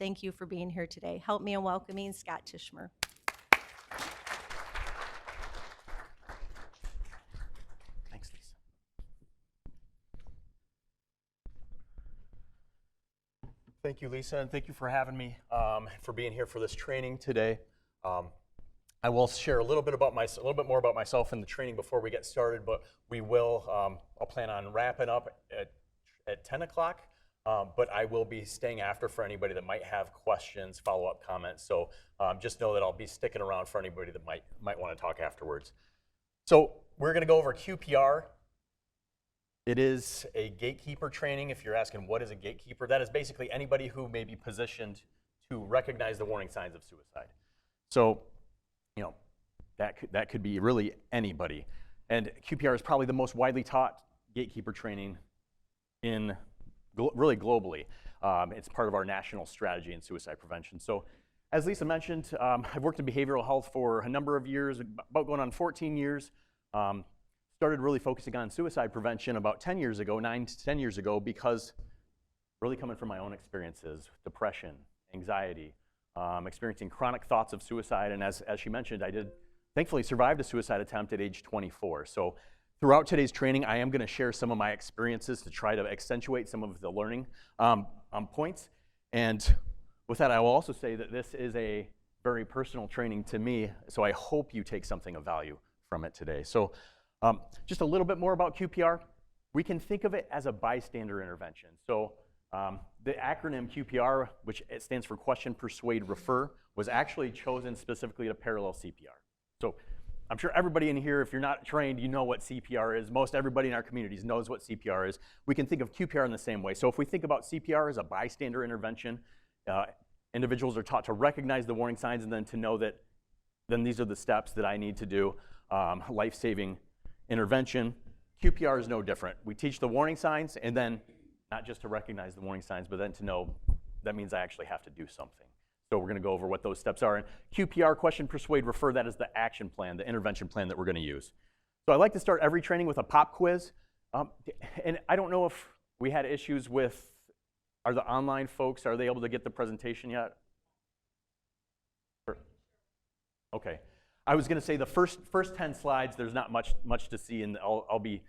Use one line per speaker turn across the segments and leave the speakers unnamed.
thank you for being here today. Help me in welcoming Scott Tishmer.
Thanks, Lisa. Thank you, Lisa, and thank you for having me, for being here for this training today. I will share a little bit more about myself in the training before we get started, but I'll plan on wrapping up at 10 o'clock, but I will be staying after for anybody that might have questions, follow-up comments. So just know that I'll be sticking around for anybody that might want to talk afterwards. So we're going to go over QPR. It is a gatekeeper training. If you're asking what is a gatekeeper, that is basically anybody who may be positioned to recognize the warning signs of suicide. So, you know, that could be really anybody. And QPR is probably the most widely taught gatekeeper training really globally. It's part of our national strategy in suicide prevention. So as Lisa mentioned, I've worked in behavioral health for a number of years, about going on 14 years. Started really focusing on suicide prevention about 10 years ago, 9 to 10 years ago, because really coming from my own experiences, depression, anxiety, experiencing chronic thoughts of suicide, and as she mentioned, I did thankfully survived a suicide attempt at age 24. So throughout today's training, I am going to share some of my experiences to try to accentuate some of the learning points. And with that, I will also say that this is a very personal training to me, so I hope you take something of value from it today. So just a little bit more about QPR. We can think of it as a bystander intervention. So the acronym QPR, which it stands for Question, Persuade, Refer, was actually chosen specifically to parallel CPR. So I'm sure everybody in here, if you're not trained, you know what CPR is. Most everybody in our communities knows what CPR is. We can think of QPR in the same way. So if we think about CPR as a bystander intervention, individuals are taught to recognize the warning signs and then to know that then these are the steps that I need to do, life-saving intervention. QPR is no different. We teach the warning signs, and then not just to recognize the warning signs, but then to know that means I actually have to do something. So we're going to go over what those steps are. And QPR, Question, Persuade, Refer, that is the action plan, the intervention plan that we're going to use. So I like to start every training with a pop quiz. And I don't know if we had issues with, are the online folks, are they able to get the presentation yet? Okay. I was going to say the first 10 slides, there's not much to see, and I'll be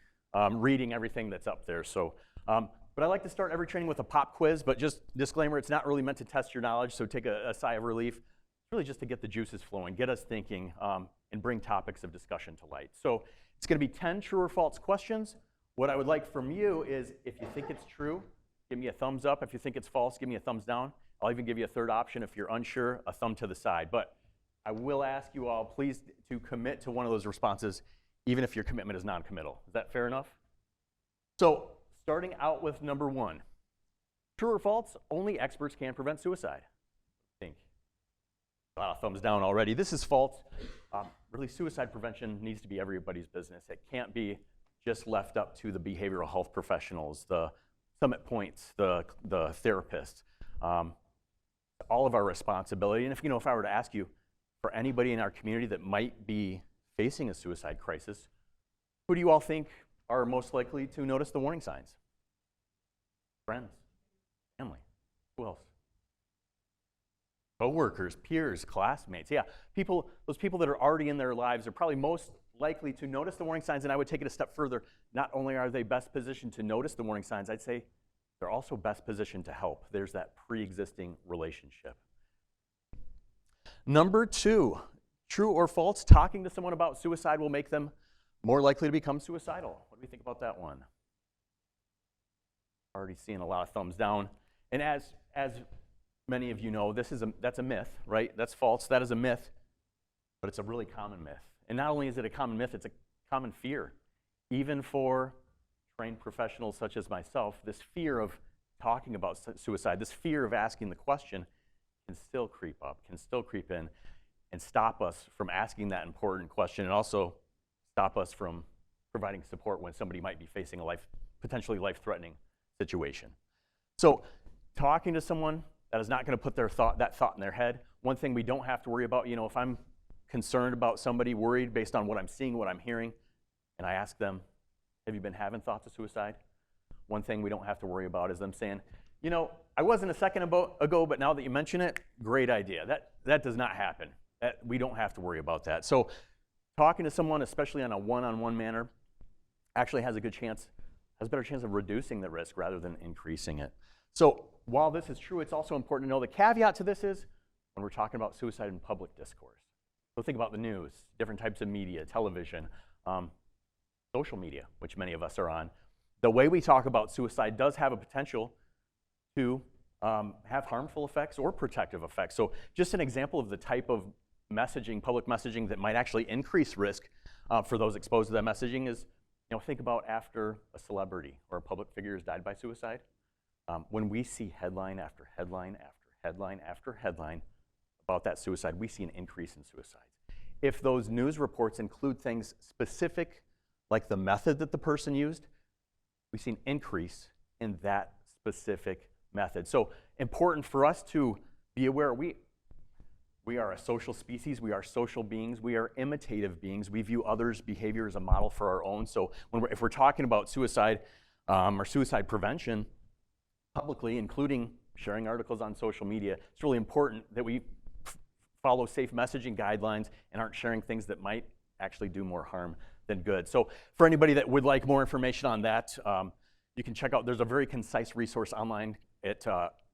reading everything that's up there. So, but I like to start every training with a pop quiz, but just disclaimer, it's not really meant to test your knowledge, so take a sigh of relief. It's really just to get the juices flowing, get us thinking, and bring topics of discussion to light. So it's going to be 10 true or false questions. What I would like from you is, if you think it's true, give me a thumbs up. If you think it's false, give me a thumbs down. I'll even give you a third option. If you're unsure, a thumb to the side. But I will ask you all, please, to commit to one of those responses, even if your commitment is non-committal. Is that fair enough? So, starting out with number 1. True or false, only experts can prevent suicide. I think. A lot of thumbs down already. This is false. Really, suicide prevention needs to be everybody's business. It can't be just left up to the behavioral health professionals, the summit points, the therapists. All of our responsibility. And if I were to ask you, for anybody in our community that might be facing a suicide crisis, who do you all think are most likely to notice the warning signs? Friends, family, who else? Co-workers, peers, classmates. Yeah, those people that are already in their lives are probably most likely to notice the warning signs, and I would take it a step further. Not only are they best positioned to notice the warning signs, I'd say they're also best positioned to help. There's that pre-existing relationship. Number 2, true or false, talking to someone about suicide will make them more likely to become suicidal. What do we think about that one? Already seeing a lot of thumbs down. And as many of you know, that's a myth, right? That's false. That is a myth, but it's a really common myth. And not only is it a common myth, it's a common fear. Even for trained professionals such as myself, this fear of talking about suicide, this fear of asking the question can still creep up, can still creep in, and stop us from asking that important question, and also stop us from providing support when somebody might be facing a potentially life-threatening situation. So talking to someone that is not going to put that thought in their head. One thing we don't have to worry about, if I'm concerned about somebody, worried based on what I'm seeing, what I'm hearing, and I ask them, have you been having thoughts of suicide? One thing we don't have to worry about is them saying, I wasn't a second ago, but now that you mention it, great idea. That does not happen. We don't have to worry about that. So talking to someone, especially on a one-on-one manner, actually has a better chance of reducing the risk rather than increasing it. So while this is true, it's also important to know the caveat to this is when we're talking about suicide in public discourse. So think about the news, different types of media, television, social media, which many of us are on. The way we talk about suicide does have a potential to have harmful effects or protective effects. So just an example of the type of messaging, public messaging, that might actually increase risk for those exposed to that messaging is, think about after a celebrity or a public figure has died by suicide. When we see headline after headline after headline after headline about that suicide, we see an increase in suicides. If those news reports include things specific, like the method that the person used, we see an increase in that specific method. So important for us to be aware. We are a social species. We are social beings. We are imitative beings. We view others' behavior as a model for our own. So if we're talking about suicide or suicide prevention publicly, including sharing articles on social media, it's really important that we follow safe messaging guidelines and aren't sharing things that might actually do more harm than good. So for anybody that would like more information on that, you can check out, there's a very concise resource online at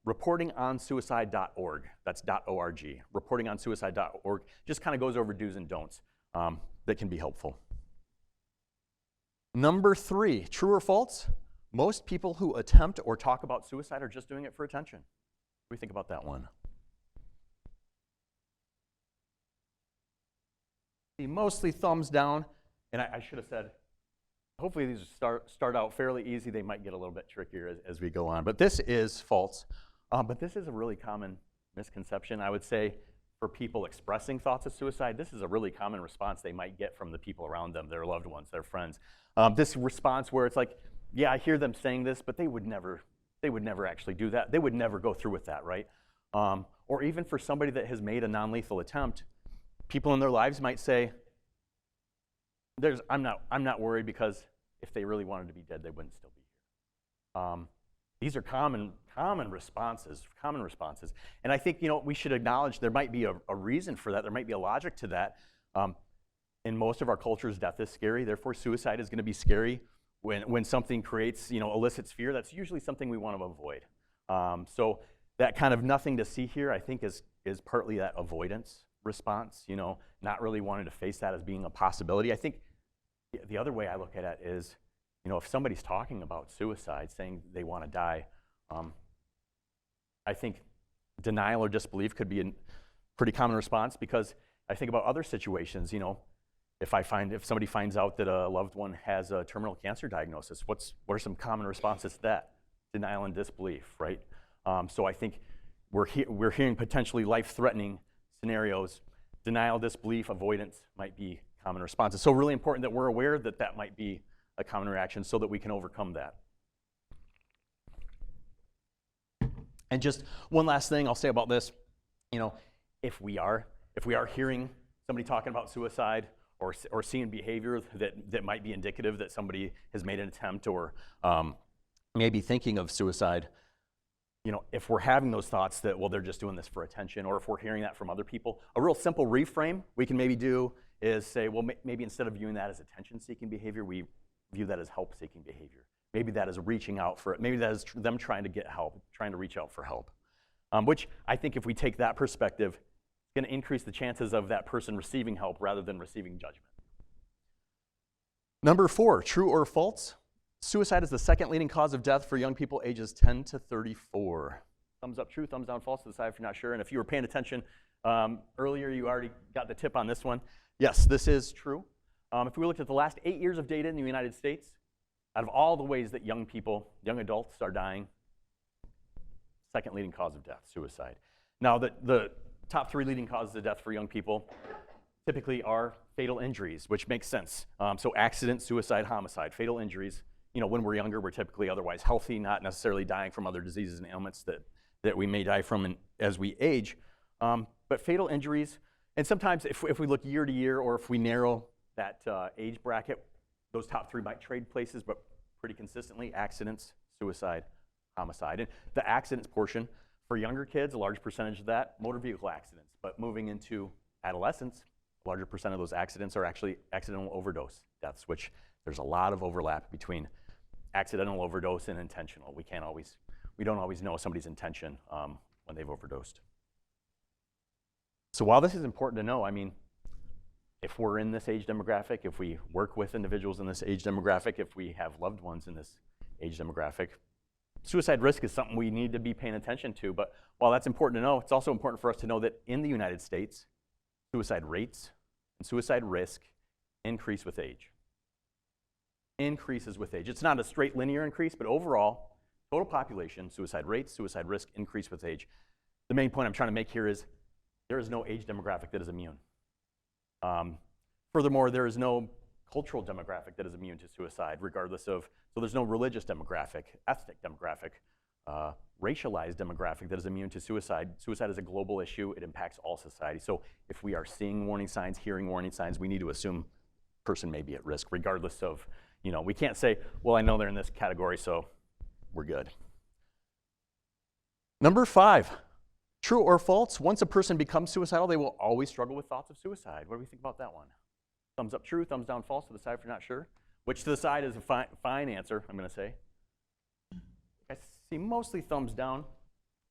reportingonsuicide.org. That's .org. Reportingonsuicide.org just kind of goes over do's and don'ts that can be helpful. Number 3, true or false? Most people who attempt or talk about suicide are just doing it for attention. What do we think about that one? Mostly thumbs down, and I should have said, hopefully these start out fairly easy. They might get a little bit trickier as we go on, but this is false. But this is a really common misconception, I would say, for people expressing thoughts of suicide. This is a really common response they might get from the people around them, their loved ones, their friends. This response where it's like, yeah, I hear them saying this, but they would never actually do that. They would never go through with that, right? Or even for somebody that has made a non-lethal attempt, people in their lives might say, I'm not worried because if they really wanted to be dead, they wouldn't still be here. These are common responses. And I think, we should acknowledge there might be a reason for that. There might be a logic to that. In most of our cultures, death is scary. Therefore, suicide is going to be scary. When something creates, elicits fear, that's usually something we want to avoid. So that kind of nothing to see here, I think, is partly that avoidance response, not really wanting to face that as being a possibility. I think the other way I look at it is, if somebody's talking about suicide, saying they want to die, I think denial or disbelief could be a pretty common response, because I think about other situations, if somebody finds out that a loved one has a terminal cancer diagnosis, what are some common responses to that? Denial and disbelief, right? So I think we're hearing potentially life-threatening scenarios. Denial, disbelief, avoidance might be common responses. So really important that we're aware that that might be a common reaction so that we can overcome that. And just one last thing I'll say about this, if we are hearing somebody talking about suicide or seeing behavior that might be indicative that somebody has made an attempt or maybe thinking of suicide, if we're having those thoughts that, well, they're just doing this for attention, or if we're hearing that from other people, a real simple reframe we can maybe do is say, well, maybe instead of viewing that as attention-seeking behavior, we view that as help-seeking behavior. Maybe that is reaching out for it. Maybe that is them trying to get help, trying to reach out for help. Which I think if we take that perspective, it's going to increase the chances of that person receiving help rather than receiving judgment. Number 4, true or false? Suicide is the second leading cause of death for young people ages 10 to 34. Thumbs up true, thumbs down false, decide if you're not sure. And if you were paying attention earlier, you already got the tip on this one. Yes, this is true. If we looked at the last 8 years of data in the United States, out of all the ways that young adults are dying, second leading cause of death, suicide. Now, the top 3 leading causes of death for young people typically are fatal injuries, which makes sense. So accident, suicide, homicide, fatal injuries. When we're younger, we're typically otherwise healthy, not necessarily dying from other diseases and ailments that we may die from as we age. But fatal injuries, and sometimes if we look year to year, or if we narrow that age bracket, those top 3 might trade places, but pretty consistently, accidents, suicide, homicide. And the accidents portion, for younger kids, a large percentage of that, motor vehicle accidents. But moving into adolescence, a larger percent of those accidents are actually accidental overdose deaths, which there's a lot of overlap between accidental overdose and intentional. We don't always know somebody's intention when they've overdosed. So while this is important to know, I mean, if we're in this age demographic, if we work with individuals in this age demographic, if we have loved ones in this age demographic, suicide risk is something we need to be paying attention to. But while that's important to know, it's also important for us to know that in the United States, suicide rates and suicide risk increase with age. Increases with age. It's not a straight linear increase, but overall, total population, suicide rates, suicide risk increase with age. The main point I'm trying to make here is there is no age demographic that is immune. Furthermore, there is no cultural demographic that is immune to suicide, regardless of, so there's no religious demographic, ethnic demographic, racialized demographic that is immune to suicide. Suicide is a global issue. It impacts all society. So if we are seeing warning signs, hearing warning signs, we need to assume the person may be at risk, regardless of, we can't say, well, I know they're in this category, so we're good. Number 5, true or false, once a person becomes suicidal, they will always struggle with thoughts of suicide. What do we think about that one? Thumbs up true, thumbs down false, to the side if you're not sure. Which to the side is a fine answer, I'm going to say. I see mostly thumbs down.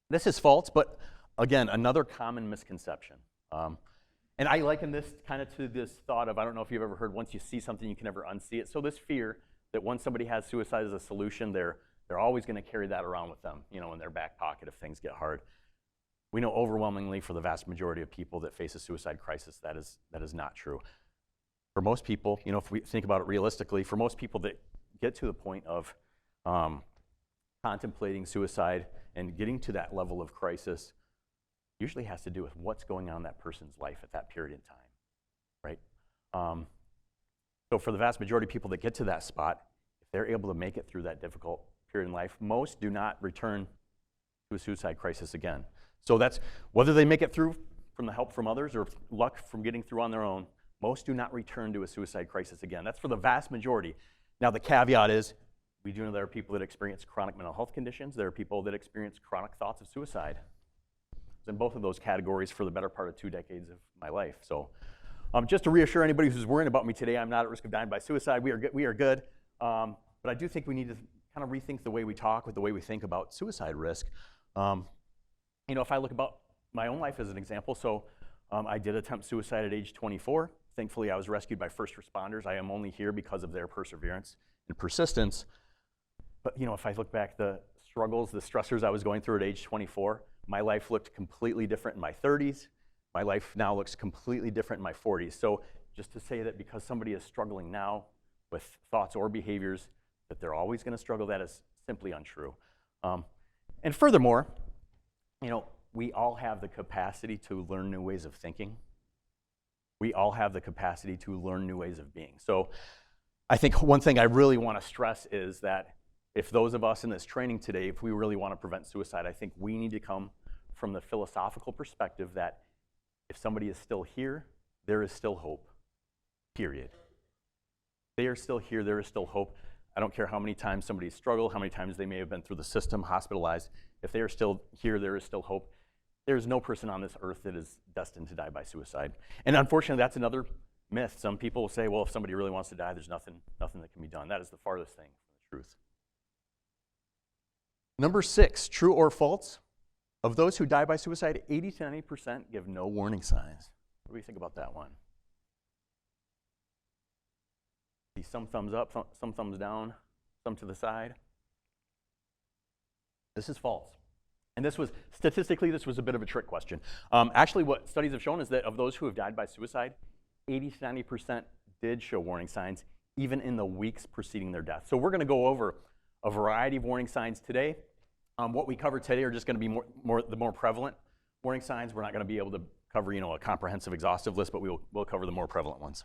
This is false, but again, another common misconception. And I liken this kind of to this thought of, I don't know if you've ever heard, once you see something, you can never unsee it. So this fear that once somebody has suicide as a solution, they're always going to carry that around with them, in their back pocket if things get hard. We know overwhelmingly for the vast majority of people that face a suicide crisis, that is not true. For most people, if we think about it realistically, for most people that get to the point of contemplating suicide and getting to that level of crisis, usually has to do with what's going on in that person's life at that period in time, right? So for the vast majority of people that get to that spot, if they're able to make it through that difficult period in life, most do not return to a suicide crisis again. So that's whether they make it through from the help from others or luck from getting through on their own, most do not return to a suicide crisis again. That's for the vast majority. Now the caveat is, we do know there are people that experience chronic mental health conditions. There are people that experience chronic thoughts of suicide. In both of those categories for the better part of 2 decades of my life. So just to reassure anybody who's worrying about me today, I'm not at risk of dying by suicide. We are good. But I do think we need to kind of rethink the way we talk, with the way we think about suicide risk. If I look about my own life as an example, so I did attempt suicide at age 24. Thankfully, I was rescued by first responders. I am only here because of their perseverance and persistence. But if I look back, the struggles, the stressors I was going through at age 24, my life looked completely different in my 30s. My life now looks completely different in my 40s. So just to say that because somebody is struggling now with thoughts or behaviors, that they're always going to struggle, that is simply untrue. And furthermore, we all have the capacity to learn new ways of thinking. We all have the capacity to learn new ways of being. So I think one thing I really want to stress is that if those of us in this training today, if we really want to prevent suicide, I think we need to come from the philosophical perspective that if somebody is still here, there is still hope, period. They are still here, there is still hope. I don't care how many times somebody's struggled, how many times they may have been through the system, hospitalized. If they are still here, there is still hope. There is no person on this earth that is destined to die by suicide. And unfortunately, that's another myth. Some people will say, well, if somebody really wants to die, there's nothing that can be done. That is the farthest thing from the truth. Number 6, true or false? Of those who die by suicide, 80 to 90% give no warning signs. What do you think about that one? See some thumbs up, some thumbs down, some to the side. This is false. And statistically, this was a bit of a trick question. Actually, what studies have shown is that of those who have died by suicide, 80 to 90% did show warning signs, even in the weeks preceding their death. So we're going to go over a variety of warning signs today. What we cover today are just going to be the more prevalent warning signs. We're not going to be able to cover a comprehensive, exhaustive list, but we'll cover the more prevalent ones.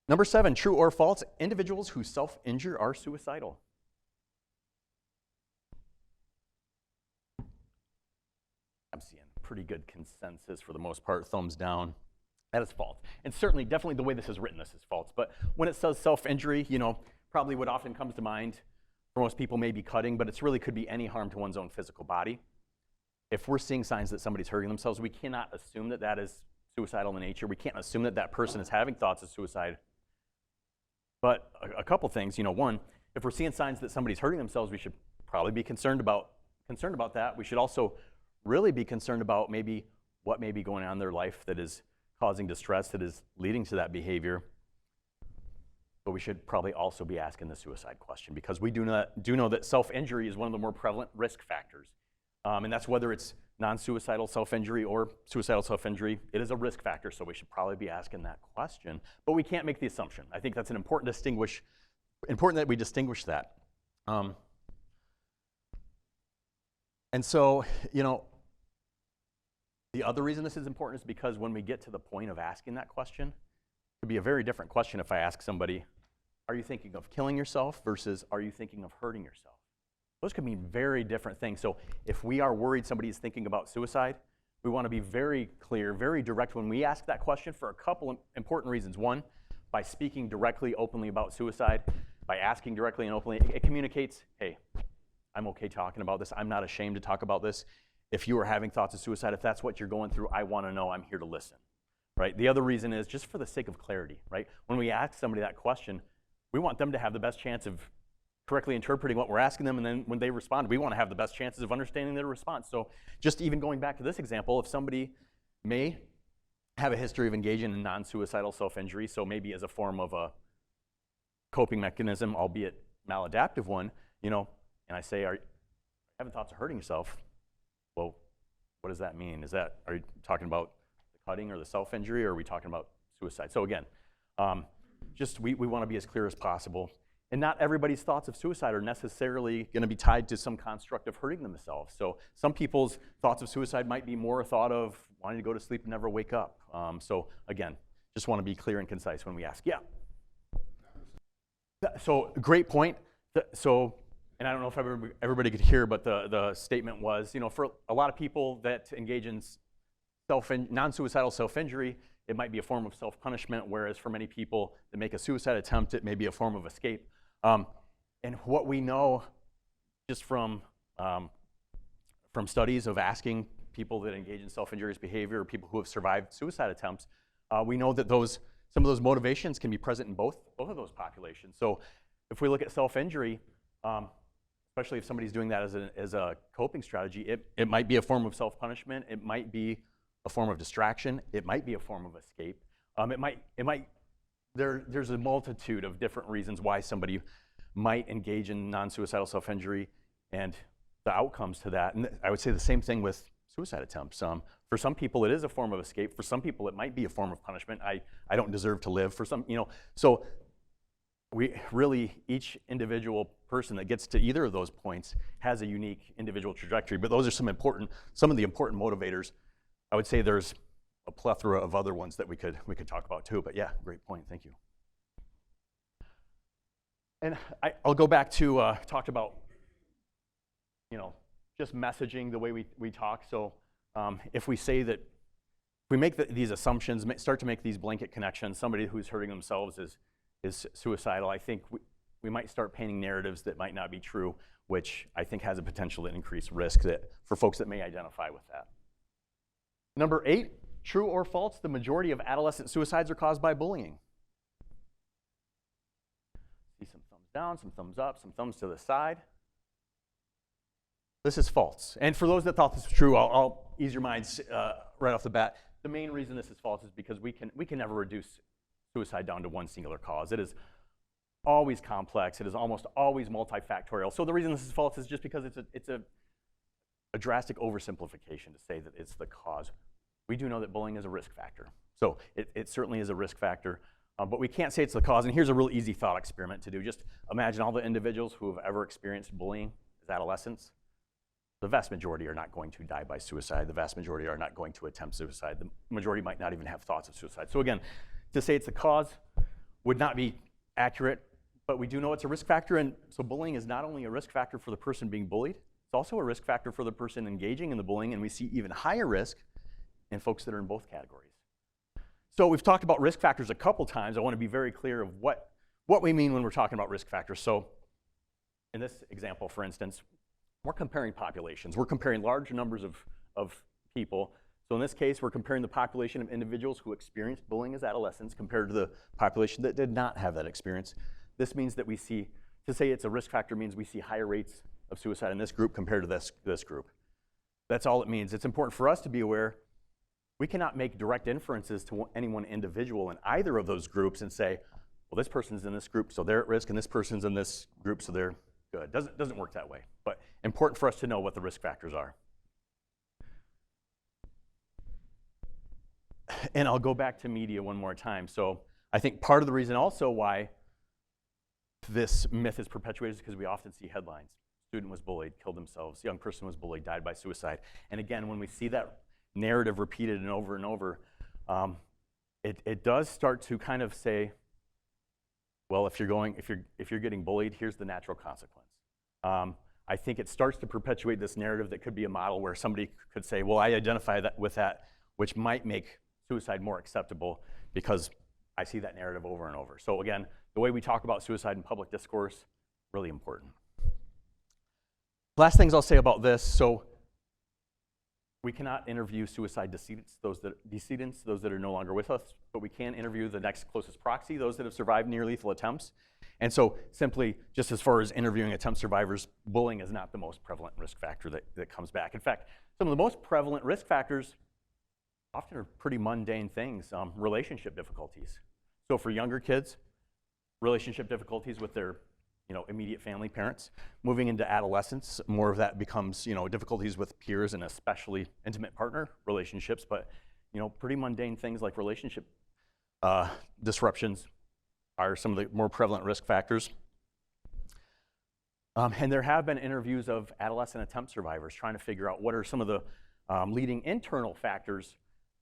Number 7, true or false, individuals who self-injure are suicidal. I'm seeing pretty good consensus for the most part, thumbs down. That is false. And certainly, definitely the way this is written, this is false. But when it says self-injury, probably what often comes to mind For most people, maybe cutting, but it really could be any harm to one's own physical body. If we're seeing signs that somebody's hurting themselves, we cannot assume that that is suicidal in nature. We can't assume that that person is having thoughts of suicide. But a couple things, one, if we're seeing signs that somebody's hurting themselves, we should probably be concerned about that. We should also really be concerned about maybe what may be going on in their life that is causing distress, that is leading to that behavior. But we should probably also be asking the suicide question, because we do know that self-injury is one of the more prevalent risk factors. And that's whether it's non-suicidal self-injury or suicidal self-injury. It is a risk factor, so we should probably be asking that question. But we can't make the assumption. I think that's important that we distinguish that. And so, the other reason this is important is because when we get to the point of asking that question, it could be a very different question if I ask somebody, are you thinking of killing yourself versus are you thinking of hurting yourself? Those could mean very different things. So if we are worried somebody is thinking about suicide, we want to be very clear, very direct when we ask that question for a couple important reasons. One, by speaking directly, openly about suicide, by asking directly and openly, it communicates, hey, I'm okay talking about this. I'm not ashamed to talk about this. If you are having thoughts of suicide, if that's what you're going through, I want to know. I'm here to listen, right? The other reason is just for the sake of clarity, right? When we ask somebody that question, we want them to have the best chance of correctly interpreting what we're asking them, and then when they respond, we want to have the best chances of understanding their response. So just even going back to this example, if somebody may have a history of engaging in non-suicidal self-injury, so maybe as a form of a coping mechanism, albeit maladaptive one, and I say, are you having thoughts of hurting yourself? Well, what does that mean? Are you talking about the cutting or the self-injury, or are we talking about suicide? So again, we want to be as clear as possible. And not everybody's thoughts of suicide are necessarily going to be tied to some construct of hurting themselves. So some people's thoughts of suicide might be more a thought of wanting to go to sleep and never wake up. So again, just want to be clear and concise when we ask. Yeah. So great point. And I don't know if everybody could hear, but the statement was, for a lot of people that engage in non-suicidal self-injury, it might be a form of self-punishment, whereas for many people that make a suicide attempt, it may be a form of escape. And what we know just from studies of asking people that engage in self-injurious behavior or people who have survived suicide attempts, we know that some of those motivations can be present in both of those populations. So if we look at self-injury, especially if somebody's doing that as a coping strategy, it might be a form of self-punishment. It might be a form of distraction. It might be a form of escape. There's a multitude of different reasons why somebody might engage in non-suicidal self-injury and the outcomes to that. And I would say the same thing with suicide attempts. For some people, it is a form of escape. For some people, it might be a form of punishment. I don't deserve to live. For some, so each individual person that gets to either of those points has a unique individual trajectory. But those are some of the important motivators. I would say there's a plethora of other ones that we could talk about too. But yeah, great point. Thank you. And I'll go back to talked about just messaging the way we talk. So if we say that, if we make these assumptions, start to make these blanket connections, somebody who's hurting themselves is suicidal, I think we might start painting narratives that might not be true, which I think has a potential to increase risk for folks that may identify with that. Number 8, true or false, the majority of adolescent suicides are caused by bullying. See some thumbs down, some thumbs up, some thumbs to the side. This is false. And for those that thought this was true, I'll ease your minds right off the bat. The main reason this is false is because we can never reduce suicide down to one singular cause. It is always complex. It is almost always multifactorial. So the reason this is false is just because it's a drastic oversimplification to say that it's the cause. We do know that bullying is a risk factor. So it certainly is a risk factor, but we can't say it's the cause. And here's a real easy thought experiment to do. Just imagine all the individuals who have ever experienced bullying as adolescents. The vast majority are not going to die by suicide. The vast majority are not going to attempt suicide. The majority might not even have thoughts of suicide. So again, to say it's the cause would not be accurate, but we do know it's a risk factor. And so bullying is not only a risk factor for the person being bullied, it's also a risk factor for the person engaging in the bullying, and we see even higher risk in folks that are in both categories. So we've talked about risk factors a couple times. I want to be very clear of what we mean when we're talking about risk factors. So in this example, for instance, we're comparing populations. We're comparing large numbers of people. So in this case, we're comparing the population of individuals who experienced bullying as adolescents compared to the population that did not have that experience. This means that we see, to say it's a risk factor means we see higher rates of suicide in this group compared to this group. That's all it means. It's important for us to be aware we cannot make direct inferences to any one individual in either of those groups and say, well, this person's in this group, so they're at risk, and this person's in this group, so they're good. Doesn't work that way. But important for us to know what the risk factors are. And I'll go back to media one more time. So I think part of the reason also why this myth is perpetuated is because we often see headlines. Student was bullied, killed themselves. Young person was bullied, died by suicide. And again, when we see that narrative repeated and over, it does start to kind of say, well, if you're getting bullied, here's the natural consequence. I think it starts to perpetuate this narrative that could be a model where somebody could say, well, I identify that with that, which might make suicide more acceptable because I see that narrative over and over. So again, the way we talk about suicide in public discourse, really important. Last things I'll say about this, so we cannot interview suicide decedents, those that are no longer with us, but we can interview the next closest proxy, those that have survived near lethal attempts. And so simply, just as far as interviewing attempt survivors, bullying is not the most prevalent risk factor that comes back. In fact, some of the most prevalent risk factors often are pretty mundane things, relationship difficulties. So for younger kids, relationship difficulties with their immediate family, parents. Moving into adolescence, more of that becomes difficulties with peers and especially intimate partner relationships, but pretty mundane things like relationship disruptions are some of the more prevalent risk factors. And there have been interviews of adolescent attempt survivors trying to figure out what are some of the leading internal factors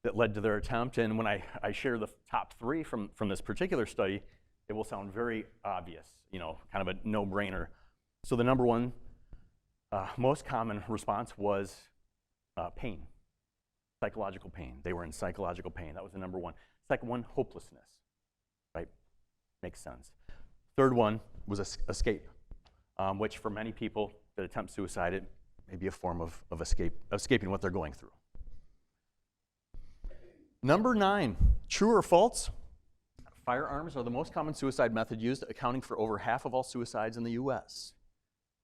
that led to their attempt. And when I share the top 3 from this particular study, it will sound very obvious, kind of a no-brainer. So the number one most common response was pain, psychological pain. They were in psychological pain. That was the number one. Second one, hopelessness, right? Makes sense. Third one was escape, which for many people that attempt suicide, it may be a form of escaping what they're going through. Number 9, true or false? Firearms are the most common suicide method used, accounting for over half of all suicides in the U.S.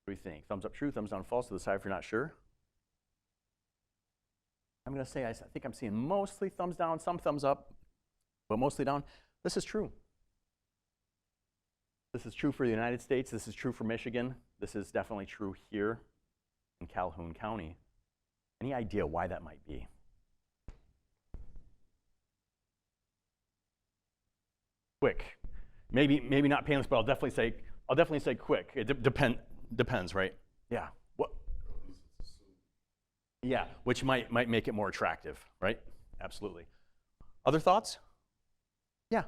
What do you think? Thumbs up true, thumbs down false, to the side if you're not sure. I'm going to say I think I'm seeing mostly thumbs down, some thumbs up, but mostly down. This is true. This is true for the United States. This is true for Michigan. This is definitely true here in Calhoun County. Any idea why that might be? Quick. Maybe not painless, but I'll definitely say quick. It depends, right? Yeah. What? Yeah, which might make it more attractive, right? Absolutely. Other thoughts? Yeah.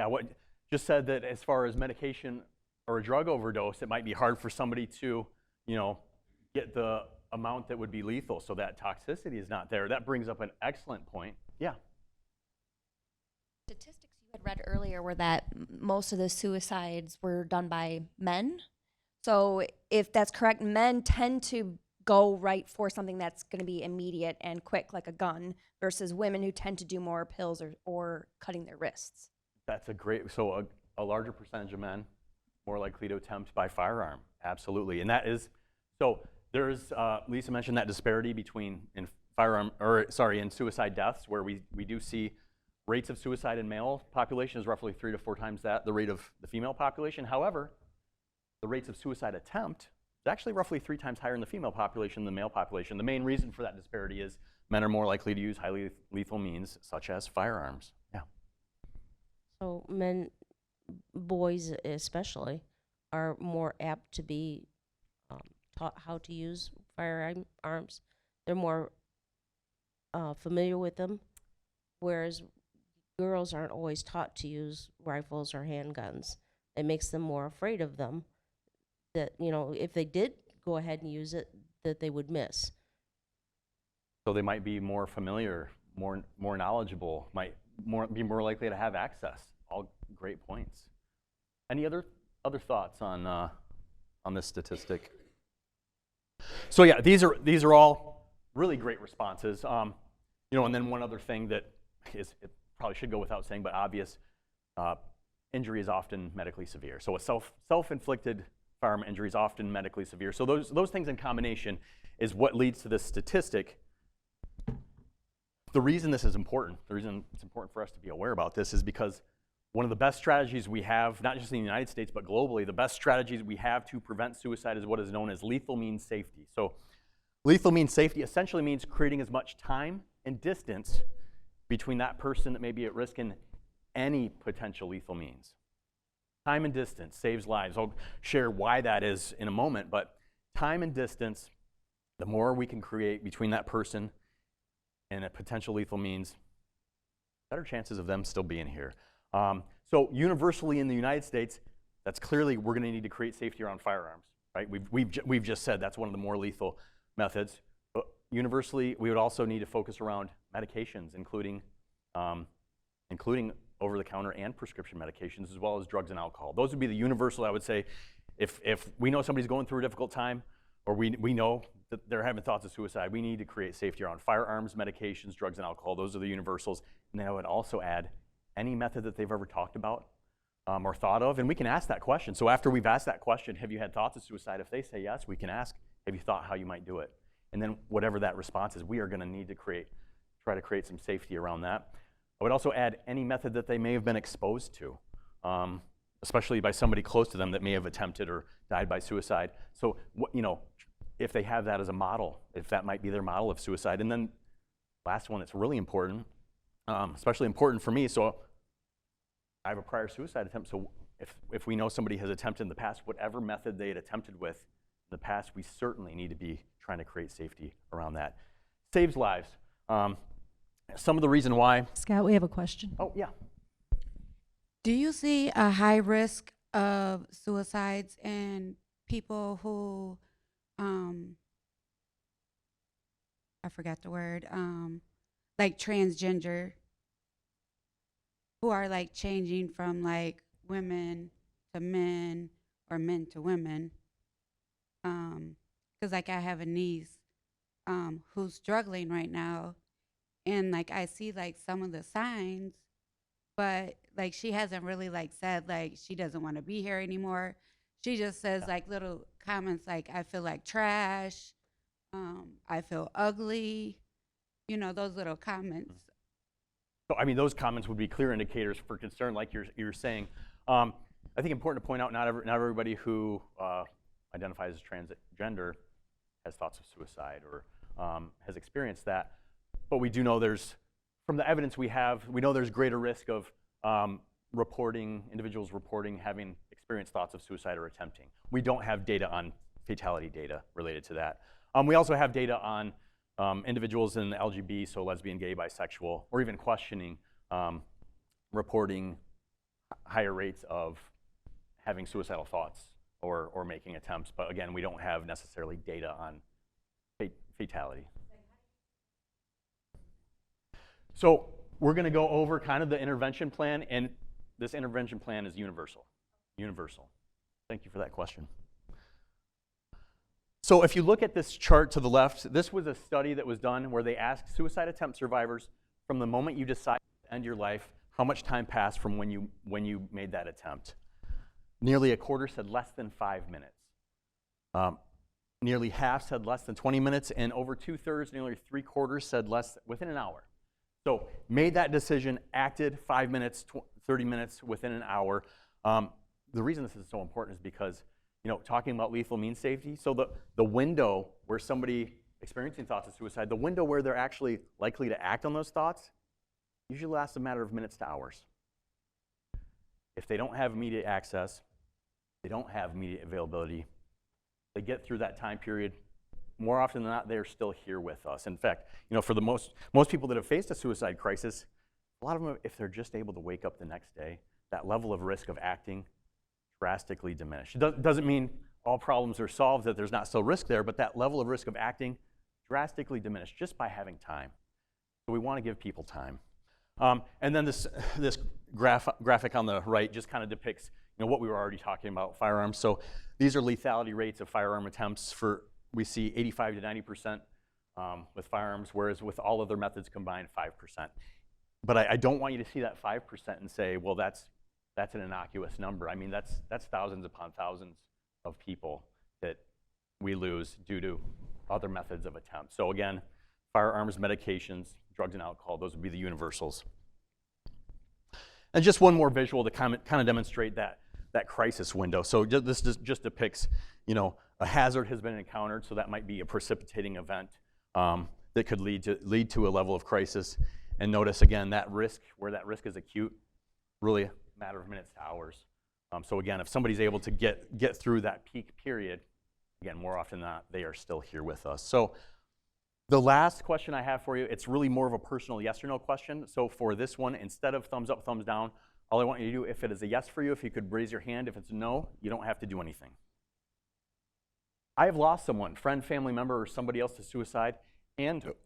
What just said that as far as medication or a drug overdose, it might be hard for somebody to, get the amount that would be lethal, so that toxicity is not there. That brings up an excellent point. Yeah.
Statistics you had read earlier were that most of the suicides were done by men. So if that's correct, men tend to go right for something that's going to be immediate and quick, like a gun, versus women who tend to do more pills or cutting their wrists.
That's so a larger percentage of men more likely to attempt by firearm. Absolutely. And that is, so there's, Lisa mentioned that disparity between in suicide deaths, where we do see rates of suicide in male population is roughly 3 to 4 times the rate of the female population. However, the rates of suicide attempt is actually roughly 3 times higher in the female population than the male population. The main reason for that disparity is men are more likely to use highly lethal means, such as firearms. Yeah.
So boys especially, are more apt to be taught how to use firearms. They're more familiar with them, whereas girls aren't always taught to use rifles or handguns. It makes them more afraid of them, that if they did go ahead and use it, that they would miss.
So they might be more familiar, more knowledgeable, might be more likely to have access. All great points. Any other thoughts on this statistic? So yeah, these are all really great responses. And then one other thing that it probably should go without saying, but obvious, injury is often medically severe. So a self-inflicted firearm injury is often medically severe. So those things in combination is what leads to this statistic. The reason this is important, the reason it's important for us to be aware about this is because one of the best strategies we have, not just in the United States, but globally, the best strategies we have to prevent suicide is what is known as lethal means safety. So lethal means safety essentially means creating as much time and distance between that person that may be at risk and any potential lethal means. Time and distance saves lives. I'll share why that is in a moment, but time and distance, the more we can create between that person and a potential lethal means, better chances of them still being here. So universally in the United States, that's clearly we're going to need to create safety around firearms, right? We've just said that's one of the more lethal methods. But universally, we would also need to focus around medications, including over-the-counter and prescription medications, as well as drugs and alcohol. Those would be the universal, I would say. If we know somebody's going through a difficult time, or we know that they're having thoughts of suicide, we need to create safety around firearms, medications, drugs, and alcohol. Those are the universals. And then I would also add any method that they've ever talked about or thought of, and we can ask that question. So after we've asked that question, have you had thoughts of suicide? If they say yes, we can ask, have you thought how you might do it? And then whatever that response is, we are going to need to try to create some safety around that. I would also add any method that they may have been exposed to, especially by somebody close to them that may have attempted or died by suicide. So, if they have that as a model, if that might be their model of suicide. And then last one that's really important, especially important for me. So I have a prior suicide attempt. So if we know somebody has attempted in the past, whatever method they had attempted with in the past, we certainly need to be trying to create safety around that. Saves lives. Some of the reason why.
Scott, we have a question.
Oh, yeah.
Do you see a high risk of suicides in people who, I forgot the word, like transgender, who are like changing from like women to men or men to women? Because like I have a niece who's struggling right now, and like I see like some of the signs, but like she hasn't really like said like she doesn't want to be here anymore. She just says like little comments like I feel like trash, I feel ugly, those little comments.
So, I mean, those comments would be clear indicators for concern, like you're saying. I think important to point out, not everybody who identifies as transgender has thoughts of suicide or has experienced that. But we do know from the evidence we have, we know there's greater risk of individuals reporting having experienced thoughts of suicide or attempting. We don't have data on fatality data related to that. We also have data on individuals in the LGBT, so lesbian, gay, bisexual, or even questioning, reporting higher rates of having suicidal thoughts or making attempts. But again, we don't have necessarily data on fatality. So we're going to go over kind of the intervention plan, and this intervention plan is universal. Universal. Thank you for that question. So if you look at this chart to the left, this was a study that was done where they asked suicide attempt survivors from the moment you decide to end your life, how much time passed from when you made that attempt. Nearly a quarter said less than 5 minutes. Nearly half said less than 20 minutes, and over 2/3, nearly 3/4 said within an hour. So made that decision, acted 5 minutes, 30 minutes, within an hour. The reason this is so important is because, talking about lethal means safety, so the window where somebody experiencing thoughts of suicide, the window where they're actually likely to act on those thoughts, usually lasts a matter of minutes to hours. If they don't have immediate access, they don't have immediate availability, they get through that time period, more often than not, they're still here with us. In fact, for the most people that have faced a suicide crisis, a lot of them, if they're just able to wake up the next day, that level of risk of acting drastically diminished. It doesn't mean all problems are solved, that there's not still risk there, but that level of risk of acting drastically diminished just by having time. So we want to give people time. And then this graphic on the right just kind of depicts what we were already talking about, firearms. So these are lethality rates of firearm attempts we see 85 to 90% with firearms, whereas with all other methods combined, 5%. But I don't want you to see that 5% and say, well, that's an innocuous number. I mean, that's thousands upon thousands of people that we lose due to other methods of attempt. So again, firearms, medications, drugs and alcohol, those would be the universals. And just one more visual to kind of demonstrate that crisis window. So this just depicts, a hazard has been encountered, so that might be a precipitating event that could lead to a level of crisis. And notice again, where that risk is acute, really a matter of minutes to hours. So again, if somebody's able to get through that peak period, again, more often than not, they are still here with us. So the last question I have for you, it's really more of a personal yes or no question. So for this one, instead of thumbs up, thumbs down, all I want you to do, if it is a yes for you, if you could raise your hand. If it's a no, you don't have to do anything. I have lost someone, friend, family member, or somebody else to suicide,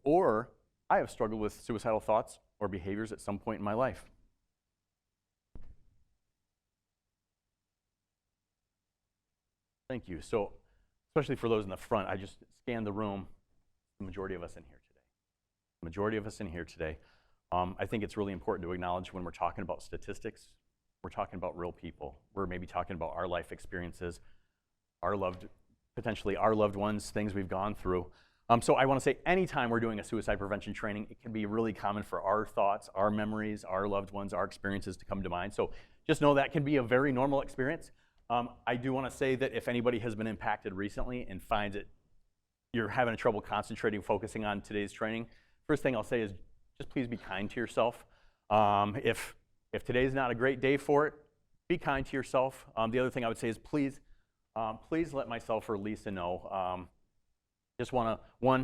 or I have struggled with suicidal thoughts or behaviors at some point in my life. Thank you. So, especially for those in the front, I just scanned the room. The majority of us in here today. The majority of us in here today. I think it's really important to acknowledge when we're talking about statistics, we're talking about real people. We're maybe talking about our life experiences, potentially our loved ones, things we've gone through. So I want to say anytime we're doing a suicide prevention training, it can be really common for our thoughts, our memories, our loved ones, our experiences to come to mind. So just know that can be a very normal experience. I do want to say that if anybody has been impacted recently and finds it you're having trouble concentrating, focusing on today's training, first thing I'll say is just please be kind to yourself. If today's not a great day for it, be kind to yourself. The other thing I would say is please let myself or Lisa know. Just want to, we're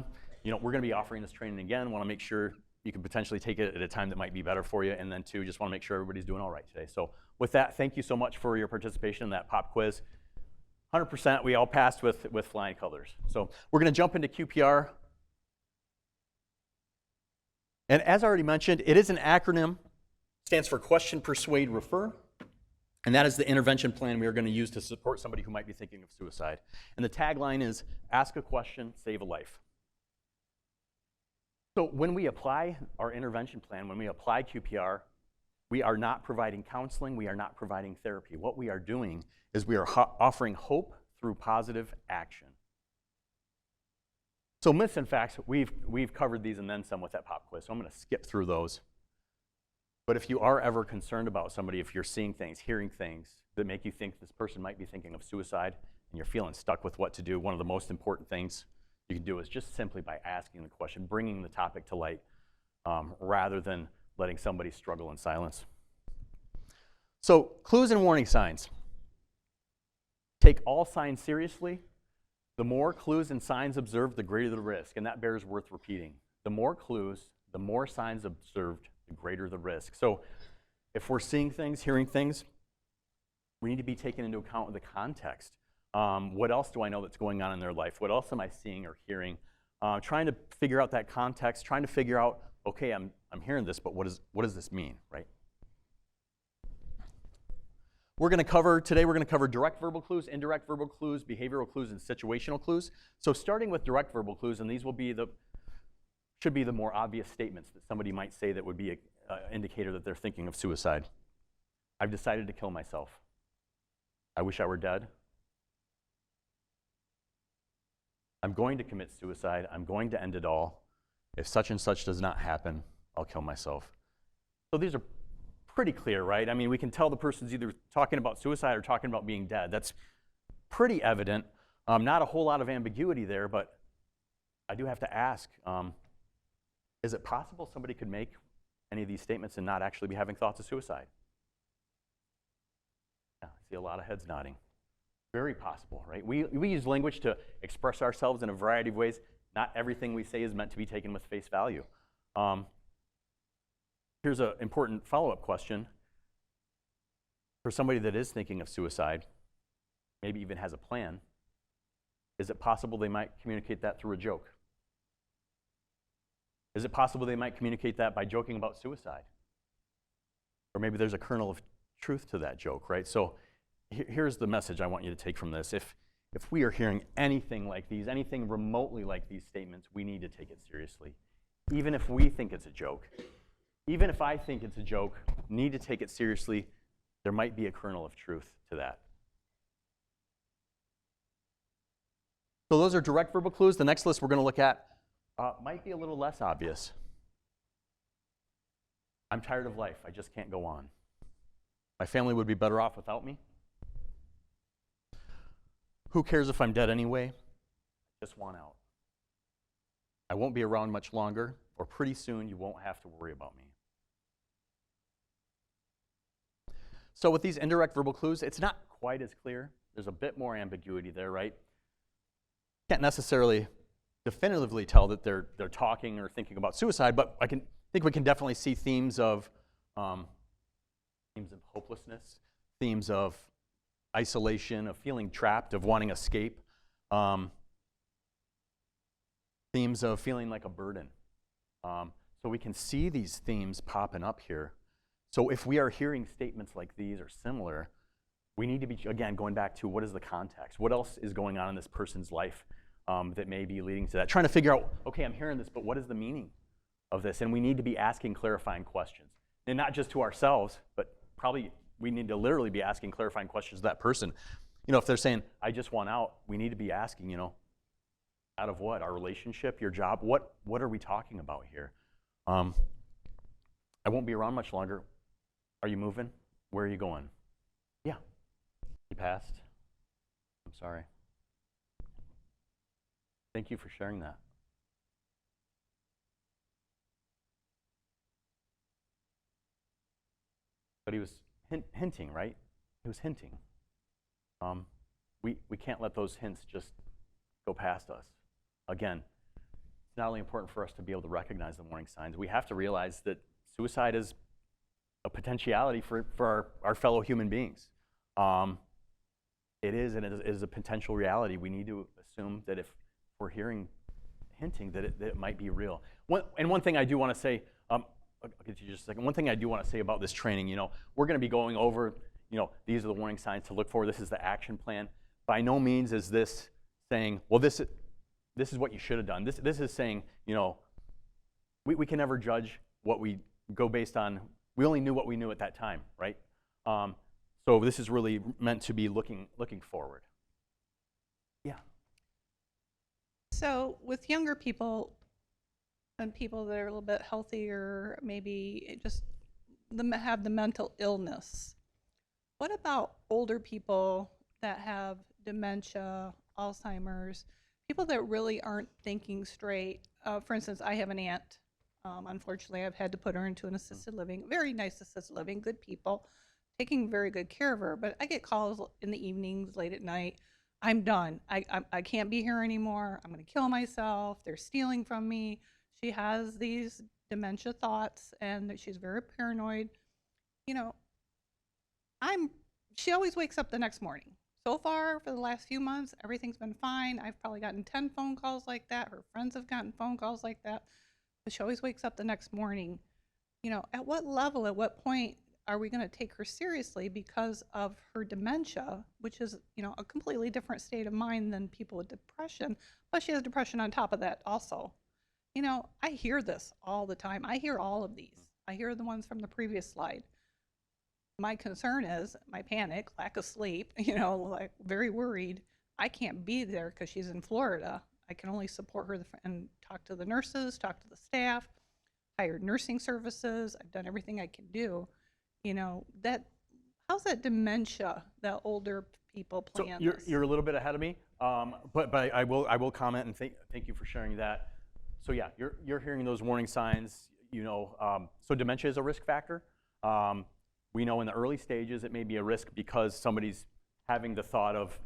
going to be offering this training again. Want to make sure you can potentially take it at a time that might be better for you. And then two, just want to make sure everybody's doing all right today. So with that, thank you so much for your participation in that pop quiz. 100%, we all passed with flying colors. So we're going to jump into QPR. And as I already mentioned, it is an acronym. Stands for Question, Persuade, Refer. And that is the intervention plan we are going to use to support somebody who might be thinking of suicide. And the tagline is, ask a question, save a life. So when we apply our intervention plan, when we apply QPR, we are not providing counseling, we are not providing therapy. What we are doing is we are offering hope through positive action. So myths and facts, we've covered these and then some with that pop quiz, so I'm going to skip through those. But if you are ever concerned about somebody, if you're seeing things, hearing things that make you think this person might be thinking of suicide and you're feeling stuck with what to do, one of the most important things you can do is just simply by asking the question, bringing the topic to light, rather than letting somebody struggle in silence. So, clues and warning signs. Take all signs seriously. The more clues and signs observed, the greater the risk, and that bears worth repeating. The more clues, the more signs observed, the greater the risk. So, if we're seeing things, hearing things, we need to be taken into account with the context. What else do I know that's going on in their life? What else am I seeing or hearing? Trying to figure out that context, trying to figure out, okay, I'm hearing this, but what does this mean, right? Today we're going to cover direct verbal clues, indirect verbal clues, behavioral clues, and situational clues. So starting with direct verbal clues, and these should be the more obvious statements that somebody might say that would be an indicator that they're thinking of suicide. I've decided to kill myself. I wish I were dead. I'm going to commit suicide. I'm going to end it all. If such and such does not happen, I'll kill myself. So these are pretty clear, right? I mean, we can tell the person's either talking about suicide or talking about being dead. That's pretty evident. Not a whole lot of ambiguity there, but I do have to ask, is it possible somebody could make any of these statements and not actually be having thoughts of suicide? Yeah, I see a lot of heads nodding. Very possible, right? We use language to express ourselves in a variety of ways. Not everything we say is meant to be taken with face value. Here's an important follow-up question. For somebody that is thinking of suicide, maybe even has a plan, is it possible they might communicate that through a joke? Is it possible they might communicate that by joking about suicide? Or maybe there's a kernel of truth to that joke, right? So here's the message I want you to take from this. If we are hearing anything like these, anything remotely like these statements, we need to take it seriously. Even if we think it's a joke. Even if I think it's a joke, need to take it seriously. There might be a kernel of truth to that. So those are direct verbal clues. The next list we're going to look at might be a little less obvious. I'm tired of life. I just can't go on. My family would be better off without me. Who cares if I'm dead anyway? Just want out. I won't be around much longer, or pretty soon you won't have to worry about me. So with these indirect verbal clues, it's not quite as clear. There's a bit more ambiguity there, right? Can't necessarily definitively tell that they're talking or thinking about suicide, but I think we can definitely see themes of hopelessness, themes of isolation, of feeling trapped, of wanting escape, themes of feeling like a burden. So we can see these themes popping up here. So if we are hearing statements like these or similar, we need to be, again, going back to what is the context? What else is going on in this person's life that may be leading to that? Trying to figure out, okay, I'm hearing this, but what is the meaning of this? And we need to be asking clarifying questions. And not just to ourselves, but probably we need to literally be asking clarifying questions to that person. You know, if they're saying, I just want out, we need to be asking, you know, out of what? Our relationship, your job? What are we talking about here? I won't be around much longer. Are you moving? Where are you going? Yeah. You passed? I'm sorry. Thank you for sharing that. But he was hinting, right? He was hinting. We can't let those hints just go past us. Again, it's not only important for us to be able to recognize the warning signs, we have to realize that suicide is a potentiality for our fellow human beings. It is, and it is a potential reality. We need to assume that if we're hearing hinting that it might be real. One thing I do want to say, I'll get to you just a second. One thing I do want to say about this training, you know, we're going to be going over, you know, these are the warning signs to look for. This is the action plan. By no means is this saying, well, this is what you should have done. This is saying, you know, we can never judge what we go based on. We only knew what we knew at that time, right? So this is really meant to be looking forward. Yeah.
So with younger people and people that are a little bit healthier, maybe just have the mental illness, what about older people that have dementia, Alzheimer's, people that really aren't thinking straight? For instance, I have an aunt. Unfortunately, I've had to put her into an assisted living, very nice assisted living, good people, taking very good care of her. But I get calls in the evenings, late at night. I'm done. I can't be here anymore. I'm going to kill myself. They're stealing from me. She has these dementia thoughts, and she's very paranoid. You know, she always wakes up the next morning. So far, for the last few months, everything's been fine. I've probably gotten 10 phone calls like that. Her friends have gotten phone calls like that. But she always wakes up the next morning. You know, at what level, at what point are we going to take her seriously because of her dementia, which is, you know, a completely different state of mind than people with depression, but she has depression on top of that also. You know, I hear this all the time. I hear all of these. I hear the ones from the previous slide. My concern is my panic, lack of sleep, you know, like very worried. I can't be there because she's in Florida. I can only support her and talk to the nurses, talk to the staff, hired nursing services. I've done everything I can do. You know, how's that dementia that older people play on this?
You're a little bit ahead of me, but I will comment and thank you for sharing that. So yeah, you're hearing those warning signs. You know, so dementia is a risk factor. We know in the early stages it may be a risk because somebody's having the thought of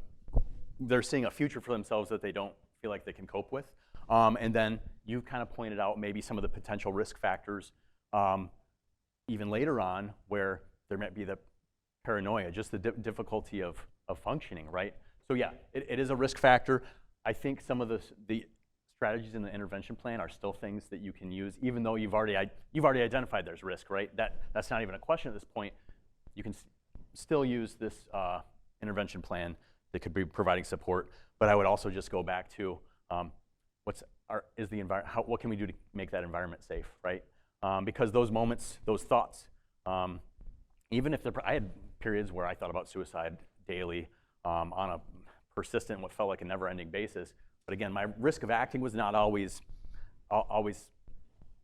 they're seeing a future for themselves that they don't feel like they can cope with. And then you kind of pointed out maybe some of the potential risk factors even later on where there might be the paranoia, just the difficulty of functioning, right? So yeah, it is a risk factor. I think some of the strategies in the intervention plan are still things that you can use, even though you've already identified there's risk, right? That's not even a question at this point. You can still use this intervention plan that could be providing support. But I would also just go back to what can we do to make that environment safe, right? Because those moments, those thoughts, even if I had periods where I thought about suicide daily on a persistent, what felt like a never-ending basis. But again, my risk of acting was not always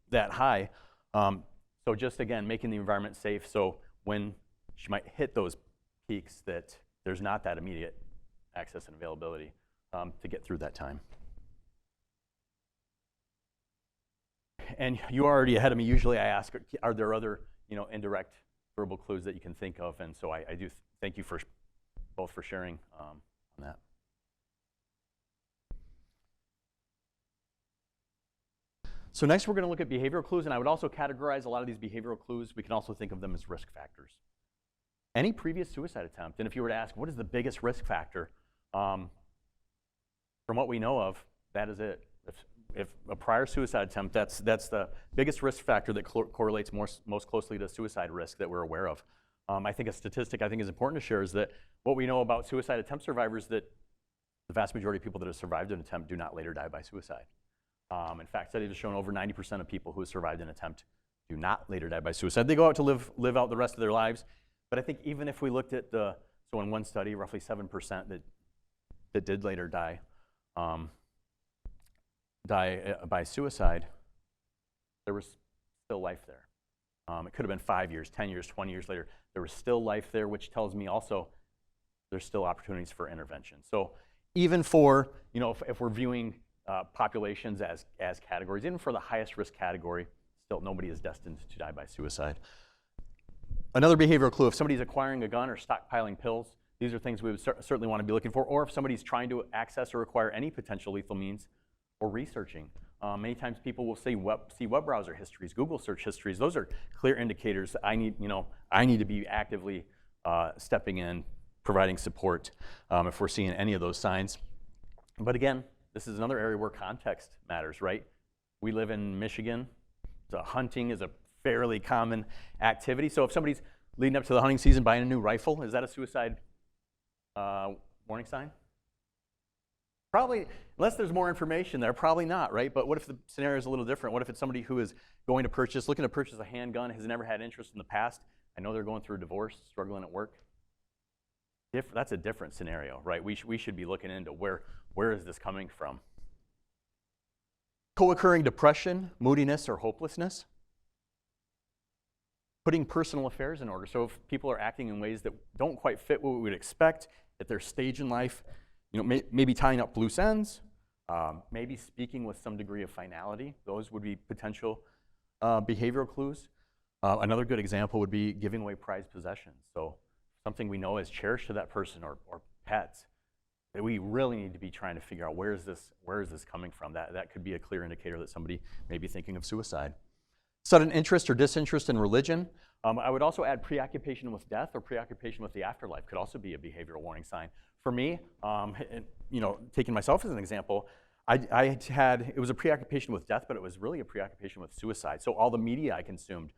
that high. So just again, making the environment safe so when she might hit those peaks that there's not that immediate access and availability to get through that time. And you are already ahead of me. Usually I ask, are there other indirect verbal clues that you can think of? And so I do thank you both for sharing on that. So next we're going to look at behavioral clues, and I would also categorize a lot of these behavioral clues. We can also think of them as risk factors. Any previous suicide attempt, and if you were to ask, what is the biggest risk factor? From what we know of, that is it. If a prior suicide attempt, that's the biggest risk factor that correlates most closely to suicide risk that we're aware of. I think a statistic I think is important to share is that what we know about suicide attempt survivors, that the vast majority of people that have survived an attempt do not later die by suicide. In fact, studies have shown over 90% of people who have survived an attempt do not later die by suicide. They go out to live out the rest of their lives. But I think even if we looked at so in one study, roughly 7% that did later die by suicide, there was still life there. It could have been 5 years, 10 years, 20 years later. There was still life there, which tells me also there's still opportunities for intervention. So even for, if we're viewing populations as categories, even for the highest risk category, still nobody is destined to die by suicide. Another behavioral clue, if somebody's acquiring a gun or stockpiling pills, these are things we would certainly want to be looking for, or if somebody's trying to access or acquire any potential lethal means, or researching. Many times people will see web browser histories, Google search histories. Those are clear indicators that I need to be actively stepping in, providing support if we're seeing any of those signs. But again, this is another area where context matters, right? We live in Michigan. So hunting is a fairly common activity. So if somebody's leading up to the hunting season buying a new rifle, is that a suicide warning sign? Probably, unless there's more information there, probably not, right? But what if the scenario is a little different? What if it's somebody who is looking to purchase a handgun, has never had interest in the past? I know they're going through a divorce, struggling at work. That's a different scenario, right? We should be looking into where is this coming from? Co-occurring depression, moodiness, or hopelessness. Putting personal affairs in order. So if people are acting in ways that don't quite fit what we would expect at their stage in life, maybe tying up loose ends, maybe speaking with some degree of finality. Those would be potential behavioral clues. Another good example would be giving away prized possessions. So something we know is cherished to that person or pets that we really need to be trying to figure out where is this coming from. That could be a clear indicator that somebody may be thinking of suicide. Sudden interest or disinterest in religion. I would also add preoccupation with death or preoccupation with the afterlife could also be a behavioral warning sign. For me, taking myself as an example, it was a preoccupation with death, but it was really a preoccupation with suicide. So all the media I consumed,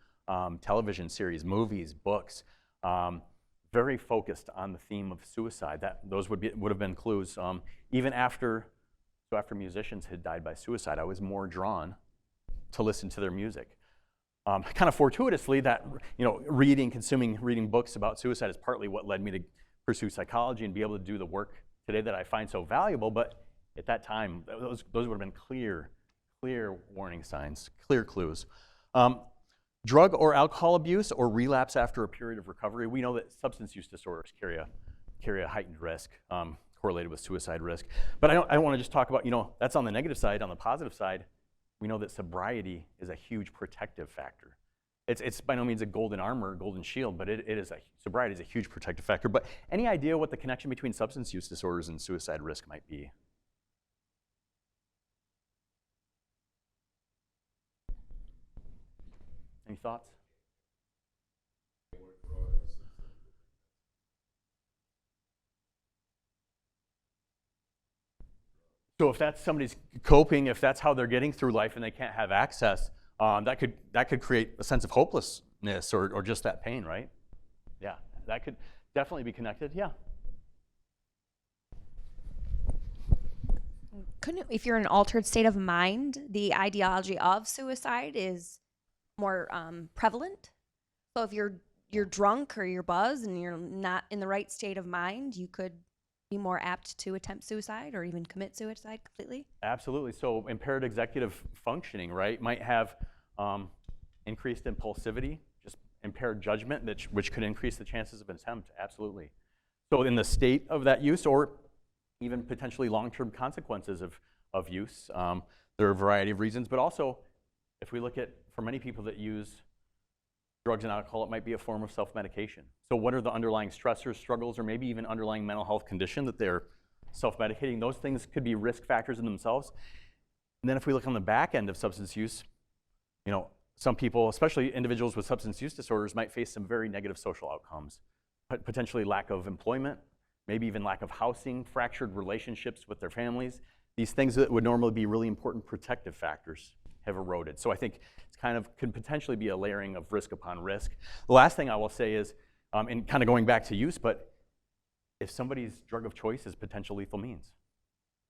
television series, movies, books, very focused on the theme of suicide. Those would have been clues. Even after musicians had died by suicide, I was more drawn to listen to their music. Kind of fortuitously, that reading books about suicide is partly what led me to pursue psychology and be able to do the work today that I find so valuable. But at that time, those would have been clear warning signs, clear clues. Drug or alcohol abuse or relapse after a period of recovery. We know that substance use disorders carry a heightened risk correlated with suicide risk. But I don't want to just talk about, that's on the negative side. On the positive side, we know that sobriety is a huge protective factor. It's by no means a golden armor, golden shield, but sobriety is a huge protective factor. But any idea what the connection between substance use disorders and suicide risk might be? Any thoughts? So if that's somebody's coping, if that's how they're getting through life and they can't have access, that could create a sense of hopelessness or just that pain, right? Yeah, that could definitely be connected. Yeah.
Couldn't, if you're in an altered state of mind, the ideology of suicide is more prevalent. So if you're drunk or you're buzzed and you're not in the right state of mind, you could be more apt to attempt suicide or even commit suicide completely.
Absolutely. So impaired executive functioning, right, might have increased impulsivity, just impaired judgment, which could increase the chances of attempt. Absolutely. So in the state of that use, or even potentially long-term consequences of use, there are a variety of reasons. But also, if we look at, for many people that use drugs and alcohol, it might be a form of self-medication. So what are the underlying stressors, struggles, or maybe even underlying mental health condition that they're self-medicating? Those things could be risk factors in themselves. And then if we look on the back end of substance use, some people, especially individuals with substance use disorders, might face some very negative social outcomes, potentially lack of employment, maybe even lack of housing, fractured relationships with their families. These things that would normally be really important protective factors have eroded. So I think it's can potentially be a layering of risk upon risk. The last thing I will say is, and kind of going back to use, but if somebody's drug of choice is potential lethal means,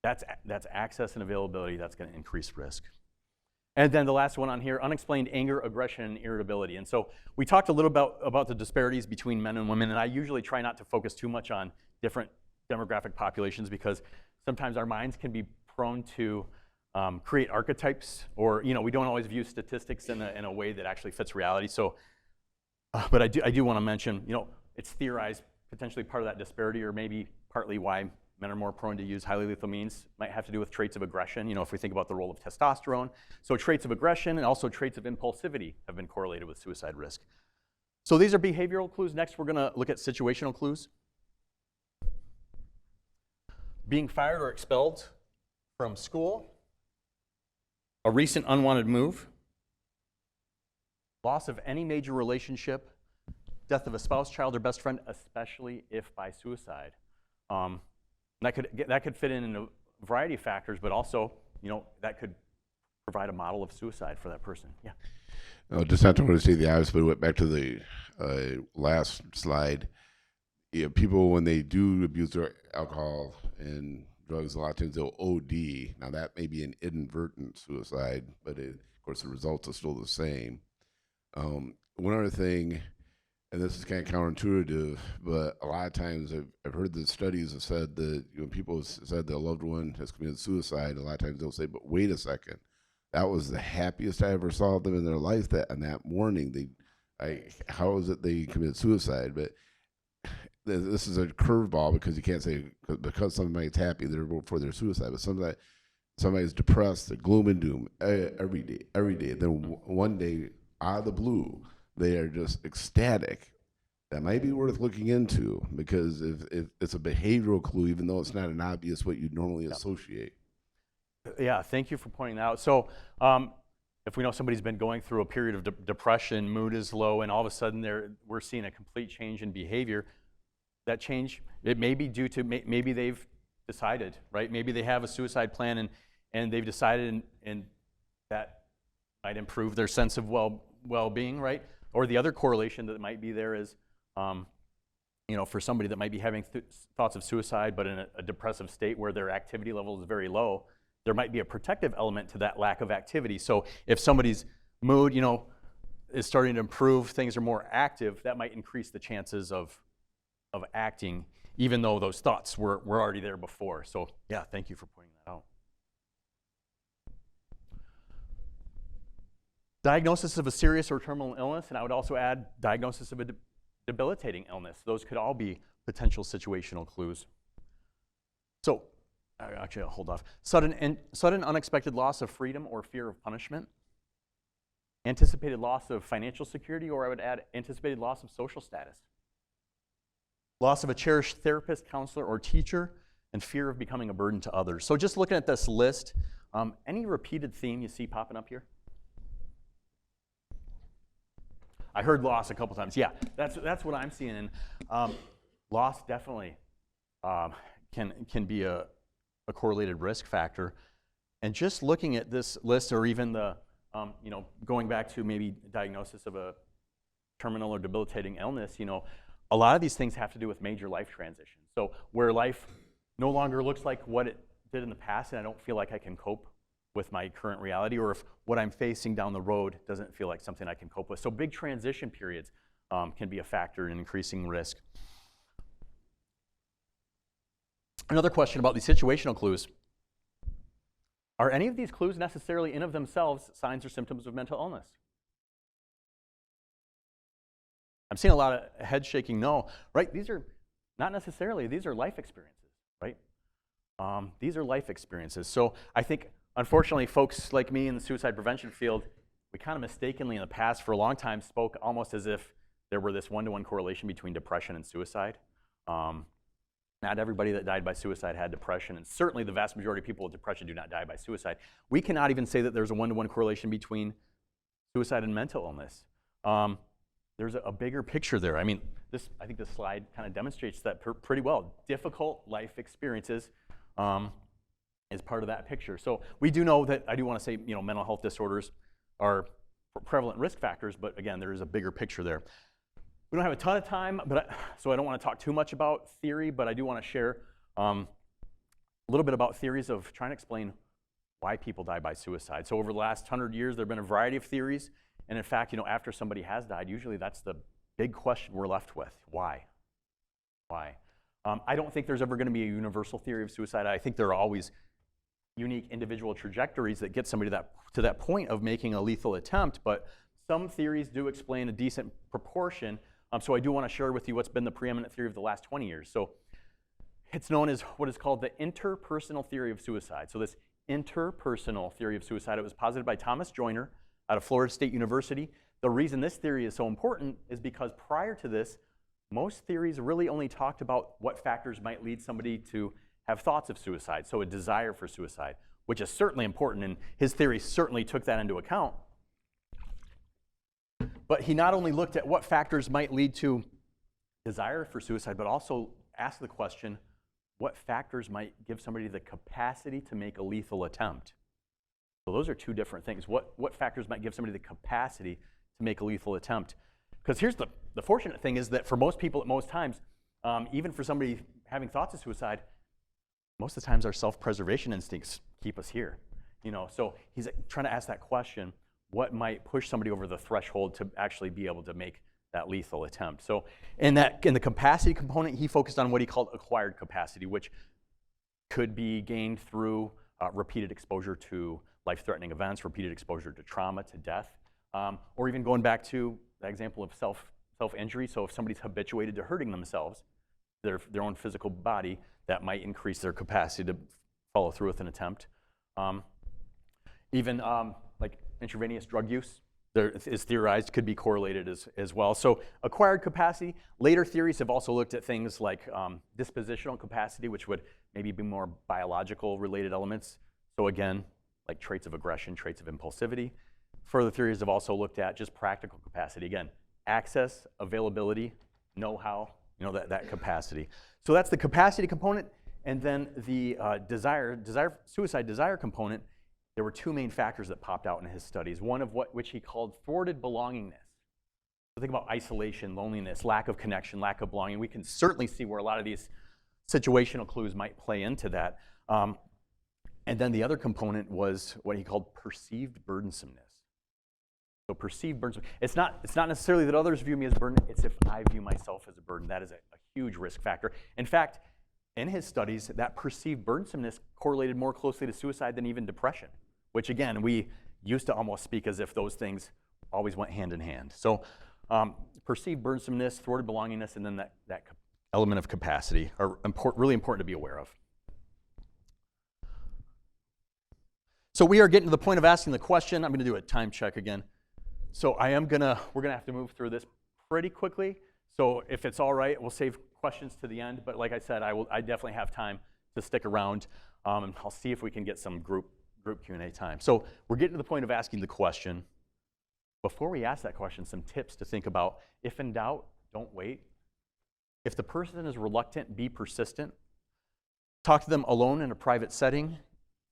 that's access and availability, that's going to increase risk. And then the last one on here, unexplained anger, aggression, and irritability. And so we talked a little about the disparities between men and women, and I usually try not to focus too much on different demographic populations because sometimes our minds can be prone to create archetypes, or we don't always view statistics in a way that actually fits reality. So, but I do want to mention, it's theorized potentially part of that disparity, or maybe partly why men are more prone to use highly lethal means might have to do with traits of aggression, if we think about the role of testosterone. So traits of aggression and also traits of impulsivity have been correlated with suicide risk. So these are behavioral clues. Next, we're going to look at situational clues. Being fired or expelled from school, a recent unwanted move, loss of any major relationship, death of a spouse, child, or best friend, especially if by suicide. That could fit in a variety of factors, but also, that could provide a model of suicide for that person. Yeah.
Just not to want to say the obvious, but went back to the last slide. People, when they do abuse their alcohol and drugs, a lot of times they'll OD. Now that may be an inadvertent suicide, but of course the results are still the same. One other thing, and this is kind of counterintuitive, but a lot of times I've heard that studies have said that when people have said their loved one has committed suicide, a lot of times they'll say, but wait a second, that was the happiest I ever saw them in their life, that on that morning, how is it they committed suicide? But this is a curveball, because you can't say because somebody's happy they're for their suicide, but somebody's depressed, they're gloom and doom every day. Then one day, out of the blue, they are just ecstatic. That might be worth looking into, because if it's a behavioral clue, even though it's not an obvious what you'd normally associate.
Yeah, thank you for pointing that out. So if we know somebody's been going through a period of depression, mood is low, and all of a sudden we're seeing a complete change in behavior, that change, it may be due to, maybe they've decided, right? Maybe they have a suicide plan and they've decided, and that might improve their sense of well-being, right? Or the other correlation that might be there is, for somebody that might be having thoughts of suicide but in a depressive state where their activity level is very low, there might be a protective element to that lack of activity. So if somebody's mood, is starting to improve, things are more active, that might increase the chances of acting, even though those thoughts were already there before. So yeah, thank you for pointing that out. Diagnosis of a serious or terminal illness, and I would also add diagnosis of a debilitating illness. Those could all be potential situational clues. So, actually, I'll hold off. Sudden unexpected loss of freedom or fear of punishment. Anticipated loss of financial security, or I would add anticipated loss of social status. Loss of a cherished therapist, counselor, or teacher, and fear of becoming a burden to others. So just looking at this list, any repeated theme you see popping up here? I heard loss a couple times. Yeah, that's what I'm seeing. And loss definitely can be a a correlated risk factor. And just looking at this list, or even the, going back to maybe diagnosis of a terminal or debilitating illness, a lot of these things have to do with major life transitions. So where life no longer looks like what it did in the past, and I don't feel like I can cope with my current reality, or if what I'm facing down the road doesn't feel like something I can cope with. So big transition periods can be a factor in increasing risk. Another question about these situational clues. Are any of these clues necessarily in of themselves signs or symptoms of mental illness? I'm seeing a lot of head shaking no, right? These are not necessarily, these are life experiences, right? These are life experiences. So I think, unfortunately, folks like me in the suicide prevention field, we kind of mistakenly in the past for a long time spoke almost as if there were this one-to-one correlation between depression and suicide. Not everybody that died by suicide had depression, and certainly the vast majority of people with depression do not die by suicide. We cannot even say that there's a one-to-one correlation between suicide and mental illness. There's a bigger picture there. I mean, I think this slide kind of demonstrates that pretty well. Difficult life experiences is part of that picture. So we do know that, I do want to say, mental health disorders are prevalent risk factors, but again, there is a bigger picture there. We don't have a ton of time, so I don't want to talk too much about theory, but I do want to share a little bit about theories of trying to explain why people die by suicide. So over the last 100 years, there have been a variety of theories, and in fact, after somebody has died, usually that's the big question we're left with. Why? Why? I don't think there's ever going to be a universal theory of suicide. I think there are always unique individual trajectories that get somebody to that point of making a lethal attempt, but some theories do explain a decent proportion. So I do want to share with you what's been the preeminent theory of the last 20 years. So it's known as what is called the interpersonal theory of suicide. So this interpersonal theory of suicide, it was posited by Thomas Joyner out of Florida State University. The reason this theory is so important is because prior to this, most theories really only talked about what factors might lead somebody to have thoughts of suicide, so a desire for suicide, which is certainly important, and his theory certainly took that into account. But he not only looked at what factors might lead to desire for suicide, but also asked the question, what factors might give somebody the capacity to make a lethal attempt? So those are two different things. What factors might give somebody the capacity to make a lethal attempt? Because here's the fortunate thing is that for most people at most times, even for somebody having thoughts of suicide, most of the times our self-preservation instincts keep us here. So he's trying to ask that question, what might push somebody over the threshold to actually be able to make that lethal attempt? So in the capacity component, he focused on what he called acquired capacity, which could be gained through repeated exposure to life-threatening events, repeated exposure to trauma, to death, or even going back to the example of self-injury. So if somebody's habituated to hurting themselves, their own physical body, that might increase their capacity to follow through with an attempt. Even like intravenous drug use, there is theorized could be correlated as well. So acquired capacity. Later theories have also looked at things like dispositional capacity, which would maybe be more biological related elements. So again, like traits of aggression, traits of impulsivity. Further theories have also looked at just practical capacity. Again, access, availability, know-how, that capacity. So that's the capacity component. And then the suicide desire component. There were two main factors that popped out in his studies. One of which he called thwarted belongingness. So think about isolation, loneliness, lack of connection, lack of belonging. We can certainly see where a lot of these situational clues might play into that. And then the other component was what he called perceived burdensomeness. So perceived burden. It's not necessarily that others view me as a burden. It's if I view myself as a burden. That is a huge risk factor. In fact, in his studies, that perceived burdensomeness correlated more closely to suicide than even depression, which again, we used to almost speak as if those things always went hand in hand. So perceived burdensomeness, thwarted belongingness, and then that element of capacity are really important to be aware of. So we are getting to the point of asking the question. I'm going to do a time check again. So we're going to have to move through this pretty quickly. So if it's all right, we'll save questions to the end. But like I said, I definitely have time to stick around, and I'll see if we can get some group Q&A time. So we're getting to the point of asking the question. Before we ask that question, some tips to think about. If in doubt, don't wait. If the person is reluctant, be persistent. Talk to them alone in a private setting.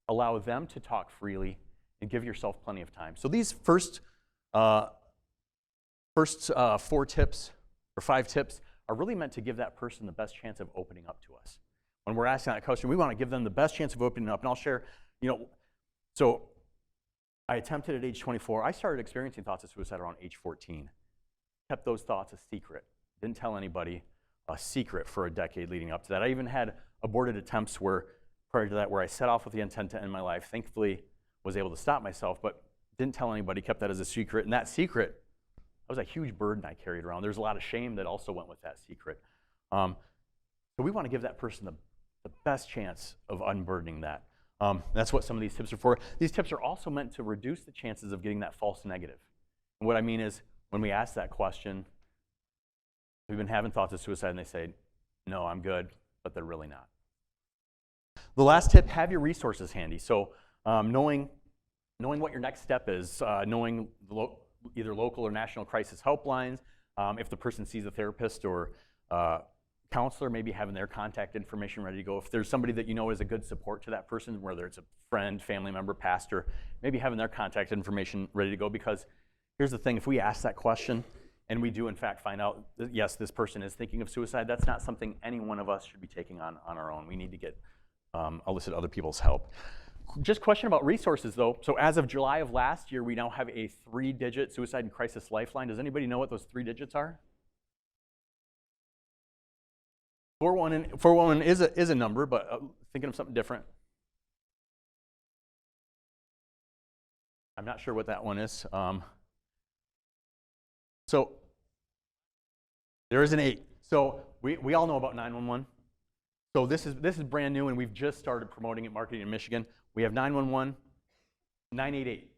Allow them to talk freely, and give yourself plenty of time. So these first 4 tips or 5 tips are really meant to give that person the best chance of opening up to us. When we're asking that question, we want to give them the best chance of opening up. And I'll share, so I attempted at age 24. I started experiencing thoughts of suicide around age 14. Kept those thoughts a secret. Didn't tell anybody, a secret for a decade leading up to that. I even had aborted attempts prior to that where I set off with the intent to end my life. Thankfully, was able to stop myself, but didn't tell anybody, kept that as a secret. And that secret, that was a huge burden I carried around. There's a lot of shame that also went with that secret. So we want to give that person the best chance of unburdening that. That's what some of these tips are for. These tips are also meant to reduce the chances of getting that false negative. And what I mean is, when we ask that question, we've been having thoughts of suicide, and they say, no, I'm good, but they're really not. The last tip, have your resources handy. So knowing what your next step is, knowing either local or national crisis helplines, if the person sees a therapist or counselor, maybe having their contact information ready to go. If there's somebody that you know is a good support to that person, whether it's a friend, family member, pastor, maybe having their contact information ready to go, because here's the thing, if we ask that question and we do in fact find out that yes, this person is thinking of suicide, that's not something any one of us should be taking on our own. We need to get elicit other people's help. Just question about resources though. So as of July of last year, we now have a 3-digit suicide and crisis lifeline. Does anybody know what those 3 digits are? 411 is a number, but thinking of something different. I'm not sure what that one is. So there is an 8. So we all know about 911. So this is brand new, and we've just started promoting it, marketing in Michigan. We have 911, 988,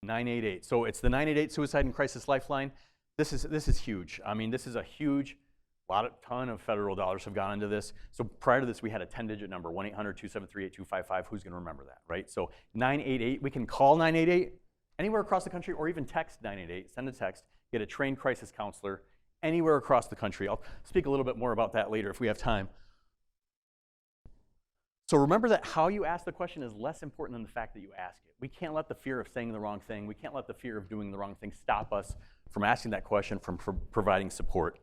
988. So it's the 988 Suicide and Crisis Lifeline. This is huge. I mean, this is a huge. Ton of federal dollars have gone into this. So prior to this, we had a 10-digit number, 1-800-273-8255. Who's going to remember that, right? So 988, we can call 988 anywhere across the country, or even text 988, send a text, get a trained crisis counselor anywhere across the country. I'll speak a little bit more about that later if we have time. So remember that how you ask the question is less important than the fact that you ask it. We can't let the fear of saying the wrong thing, we can't let the fear of doing the wrong thing stop us from asking that question, from providing support.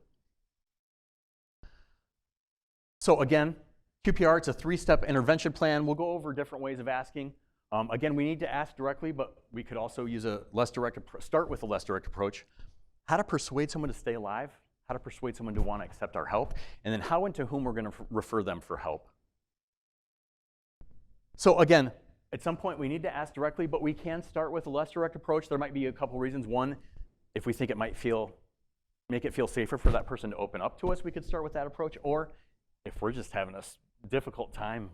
So again, QPR, it's a 3-step intervention plan. We'll go over different ways of asking. Again, we need to ask directly, but we could also use a less direct start with a less direct approach. How to persuade someone to stay alive, how to persuade someone to want to accept our help, and then how and to whom we're going to refer them for help. So again, at some point we need to ask directly, but we can start with a less direct approach. There might be a couple reasons. One, if we think it might make it feel safer for that person to open up to us, we could start with that approach. Or if we're just having a difficult time,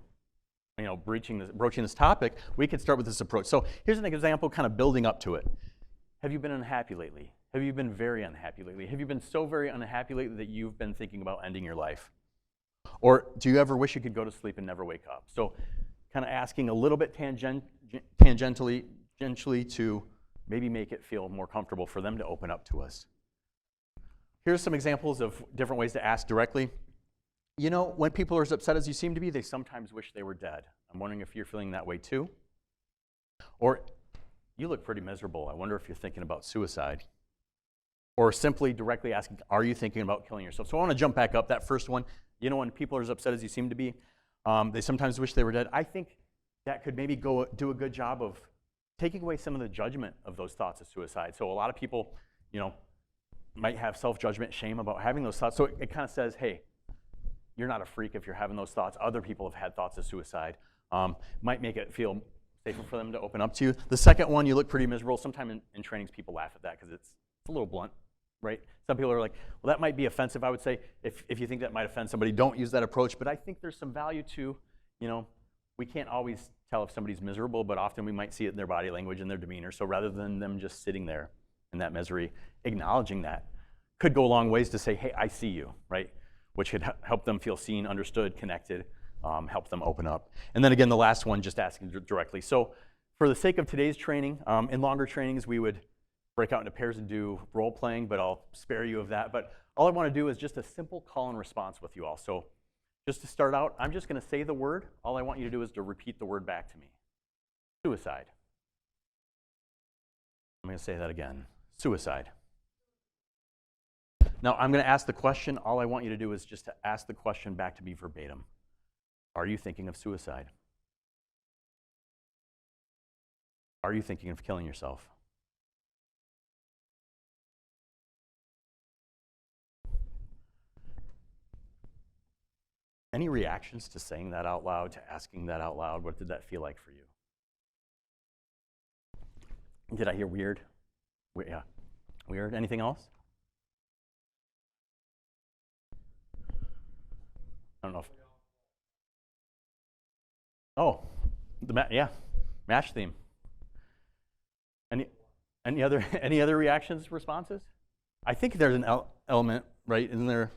broaching this topic, we could start with this approach. So here's an example, kind of building up to it. Have you been unhappy lately? Have you been very unhappy lately? Have you been so very unhappy lately that you've been thinking about ending your life? Or do you ever wish you could go to sleep and never wake up? So kind of asking a little bit tangentially to maybe make it feel more comfortable for them to open up to us. Here's some examples of different ways to ask directly. When people are as upset as you seem to be, they sometimes wish they were dead. I'm wondering if you're feeling that way too. Or, you look pretty miserable. I wonder if you're thinking about suicide. Or simply directly asking, are you thinking about killing yourself? So I want to jump back up. That first one, when people are as upset as you seem to be, they sometimes wish they were dead. I think that could maybe do a good job of taking away some of the judgment of those thoughts of suicide. So a lot of people, might have self-judgment, shame about having those thoughts. So it kind of says, hey, you're not a freak if you're having those thoughts. Other people have had thoughts of suicide. Might make it feel safer for them to open up to you. The second one, you look pretty miserable. Sometimes in trainings, people laugh at that because it's a little blunt, right? Some people are like, well, that might be offensive. I would say if you think that might offend somebody, don't use that approach. But I think there's some value to, we can't always tell if somebody's miserable, but often we might see it in their body language and their demeanor. So rather than them just sitting there in that misery, acknowledging that could go a long ways to say, hey, I see you, right? Which could help them feel seen, understood, connected, help them open up. And then again, the last one, just asking directly. So for the sake of today's training, in longer trainings, we would break out into pairs and do role playing, but I'll spare you of that. But all I want to do is just a simple call and response with you all. So just to start out, I'm just going to say the word. All I want you to do is to repeat the word back to me. Suicide. I'm going to say that again. Suicide. Now, I'm going to ask the question. All I want you to do is just to ask the question back to me verbatim. Are you thinking of suicide? Are you thinking of killing yourself? Any reactions to saying that out loud, to asking that out loud? What did that feel like for you? Did I hear weird? Yeah. Weird. Anything else? I don't know if... Oh, yeah, MASH theme. Any other reactions, responses? I think there's an element, right, in there,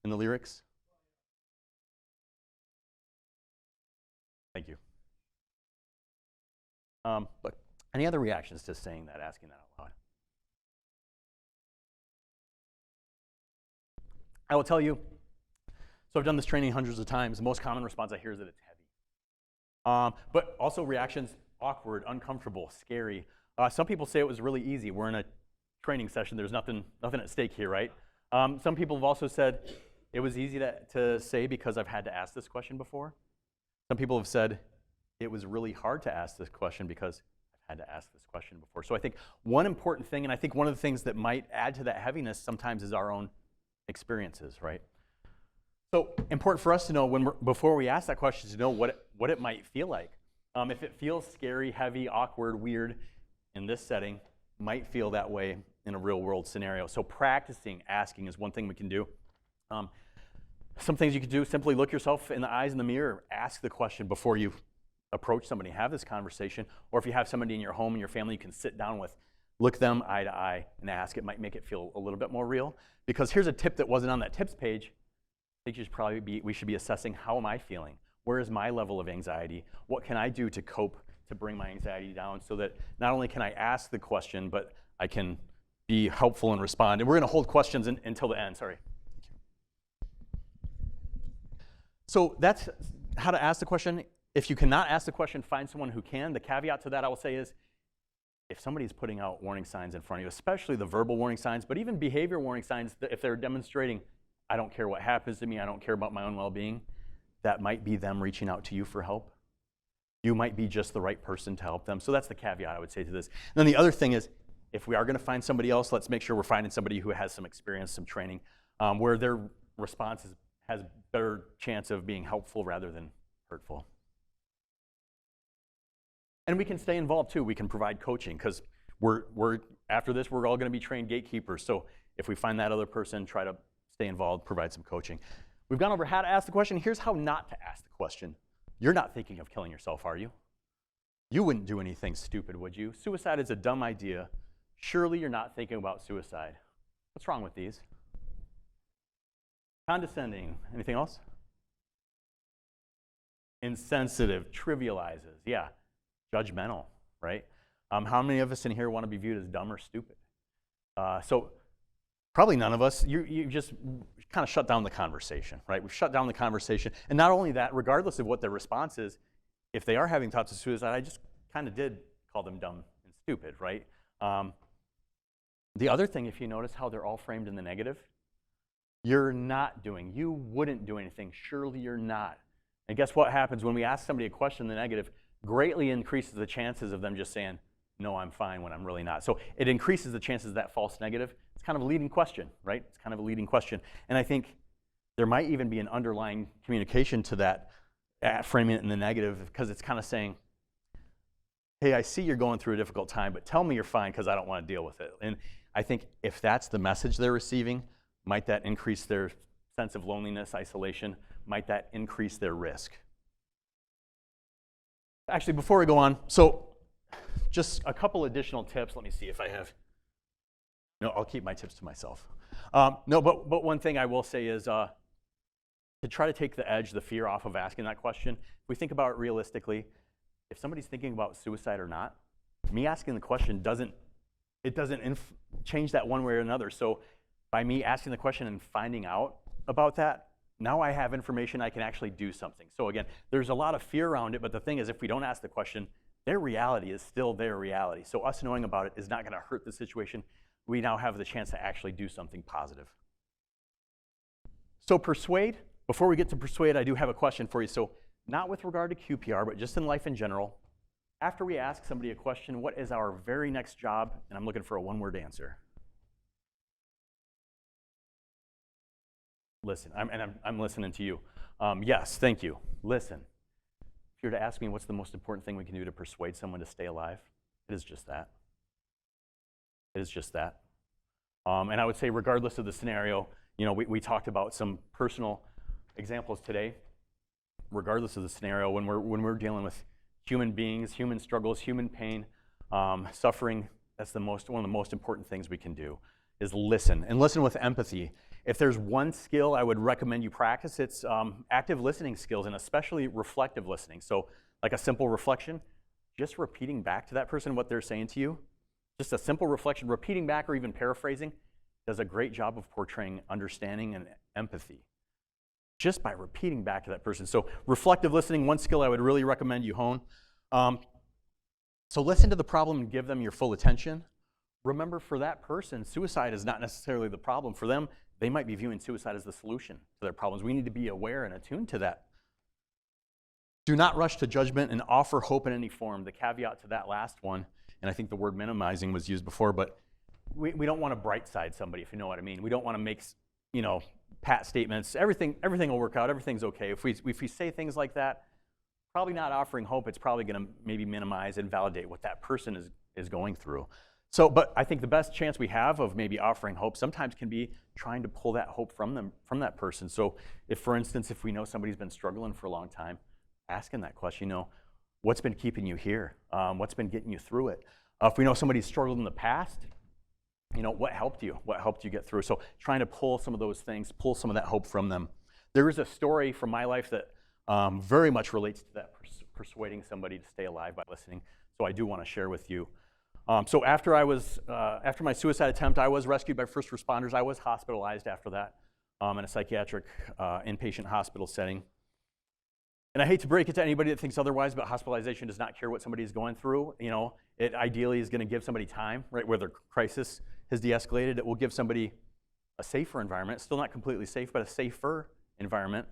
in the lyrics. Thank you. But any other reactions to saying that, asking that out loud? I will tell you, so I've done this training hundreds of times. The most common response I hear is that it's heavy. But also reactions, awkward, uncomfortable, scary. Some people say it was really easy. We're in a training session. There's nothing at stake here, right? Some people have also said it was easy to say because I've had to ask this question before. Some people have said it was really hard to ask this question because I've had to ask this question before. So I think one important thing, and I think one of the things that might add to that heaviness sometimes is our own experiences, right? So important for us to know before we ask that question to know what it might feel like. If it feels scary, heavy, awkward, weird in this setting, might feel that way in a real world scenario. So practicing asking is one thing we can do. Some things you could do, simply look yourself in the eyes in the mirror, ask the question before you approach somebody, have this conversation. Or if you have somebody in your home and your family you can sit down with, look them eye to eye and ask. It might make it feel a little bit more real. Because here's a tip that wasn't on that tips page. I think we should be assessing, how am I feeling? Where is my level of anxiety? What can I do to cope, to bring my anxiety down so that not only can I ask the question, but I can be helpful and respond. And we're going to hold questions until the end. Sorry. So that's how to ask the question. If you cannot ask the question, find someone who can. The caveat to that I will say is, if somebody's putting out warning signs in front of you, especially the verbal warning signs, but even behavior warning signs, if they're demonstrating, I don't care what happens to me, I don't care about my own well-being, that might be them reaching out to you for help. You might be just the right person to help them. So that's the caveat I would say to this. And then the other thing is, if we are going to find somebody else, let's make sure we're finding somebody who has some experience, some training, where their response has a better chance of being helpful rather than hurtful. And we can stay involved too. We can provide coaching because after this, we're all going to be trained gatekeepers. So if we find that other person, try to stay involved, provide some coaching. We've gone over how to ask the question. Here's how not to ask the question. You're not thinking of killing yourself, are you? You wouldn't do anything stupid, would you? Suicide is a dumb idea. Surely you're not thinking about suicide. What's wrong with these? Condescending. Anything else? Insensitive, trivializes. Yeah. Judgmental, right? How many of us in here want to be viewed as dumb or stupid? So probably none of us. You just kind of shut down the conversation, right? We've shut down the conversation. And not only that, regardless of what their response is, if they are having thoughts of suicide, I just kind of did call them dumb and stupid, right? The other thing, if you notice how they're all framed in the negative, you wouldn't do anything. Surely you're not. And guess what happens when we ask somebody a question in the negative? Greatly increases the chances of them just saying, no, I'm fine, when I'm really not. So it increases the chances of that false negative. It's kind of a leading question, right? It's kind of a leading question. And I think there might even be an underlying communication to that, framing it in the negative, because it's kind of saying, hey, I see you're going through a difficult time, but tell me you're fine because I don't want to deal with it. And I think if that's the message they're receiving, might that increase their sense of loneliness, isolation? Might that increase their risk? Actually, before we go on, so just a couple additional tips. Let me see if I have. No, I'll keep my tips to myself. No, but one thing I will say is to try to take the edge, the fear off of asking that question. If we think about it realistically, if somebody's thinking about suicide or not, me asking the question doesn't change that one way or another. So by me asking the question and finding out about that now I have information, I can actually do something. So again, there's a lot of fear around it, but the thing is, if we don't ask the question, their reality is still their reality. So us knowing about it is not going to hurt the situation. We now have the chance to actually do something positive. So persuade, before we get to persuade, I do have a question for you. So not with regard to QPR, but just in life in general. After we ask somebody a question, what is our very next job? And I'm looking for a one-word answer. Listen, I'm listening to you. Yes, thank you. Listen. If you're to ask me what's the most important thing we can do to persuade someone to stay alive, it is just that. It is just that. And I would say regardless of the scenario, you know, we talked about some personal examples today. Regardless of the scenario, when we're dealing with human beings, human struggles, human pain, suffering, that's one of the most important things we can do is listen, and listen with empathy. If there's one skill I would recommend you practice, it's active listening skills, and especially reflective listening. So like a simple reflection, just repeating back to that person what they're saying to you, just a simple reflection, repeating back or even paraphrasing, does a great job of portraying understanding and empathy just by repeating back to that person. So reflective listening, one skill I would really recommend you hone. So listen to the problem and give them your full attention. Remember, for that person, suicide is not necessarily the problem. For them, they might be viewing suicide as the solution to their problems. We need to be aware and attuned to that. Do not rush to judgment and offer hope in any form. The caveat to that last one, and I think the word minimizing was used before, but we don't want to bright side somebody, if you know what I mean. We don't want to make, you know, pat statements. Everything will work out. Everything's okay. If we say things like that, probably not offering hope. It's probably going to maybe minimize and validate what that person is going through. So, but I think the best chance we have of maybe offering hope sometimes can be trying to pull that hope from that person. So if, for instance, if we know somebody's been struggling for a long time, asking that question, you know, what's been keeping you here? What's been getting you through it? If we know somebody's struggled in the past, you know, what helped you? What helped you get through? So trying to pull some of those things, pull some of that hope from them. There is a story from my life that very much relates to that, persuading somebody to stay alive by listening. So I do want to share with you. So after my suicide attempt, I was rescued by first responders. I was hospitalized after that in a psychiatric inpatient hospital setting. And I hate to break it to anybody that thinks otherwise, but hospitalization does not cure what somebody is going through. You know, it ideally is going to give somebody time, right, where their crisis has de-escalated. It will give somebody a safer environment. Still not completely safe, but a safer environment.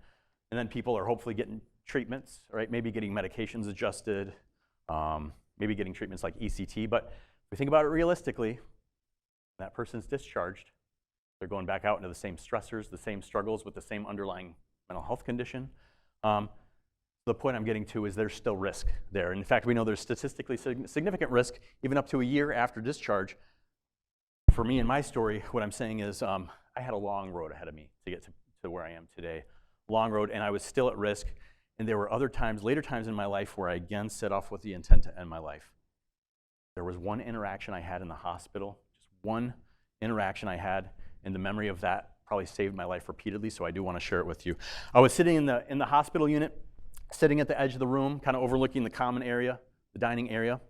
And then people are hopefully getting treatments, right? Maybe getting medications adjusted, maybe getting treatments like ECT. But if we think about it realistically, that person's discharged. They're going back out into the same stressors, the same struggles with the same underlying mental health condition. The point I'm getting to is there's still risk there. In fact, we know there's statistically significant risk even up to a year after discharge. For me in my story, what I'm saying is I had a long road ahead of me to get to where I am today. Long road, and I was still at risk. And there were other times, later times in my life, where I again set off with the intent to end my life. There was one interaction I had in the hospital, just one interaction I had, and the memory of that probably saved my life repeatedly, so I do want to share it with you. I was sitting in the hospital unit, sitting at the edge of the room, kind of overlooking the common area, the dining area.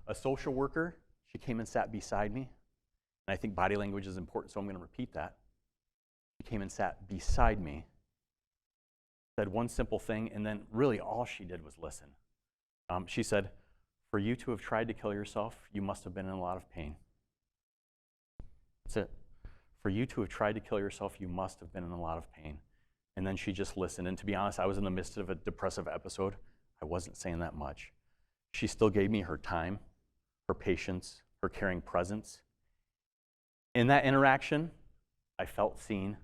A social worker, she came and sat beside me. And I think body language is important, so I'm going to repeat that. She came and sat beside me, said one simple thing, and then really all she did was listen. She said, "For you to have tried to kill yourself, you must have been in a lot of pain." That's it. For you to have tried to kill yourself, you must have been in a lot of pain. And then she just listened. And to be honest, I was in the midst of a depressive episode. I wasn't saying that much. She still gave me her time, her patience, her caring presence. In that interaction, I felt seen.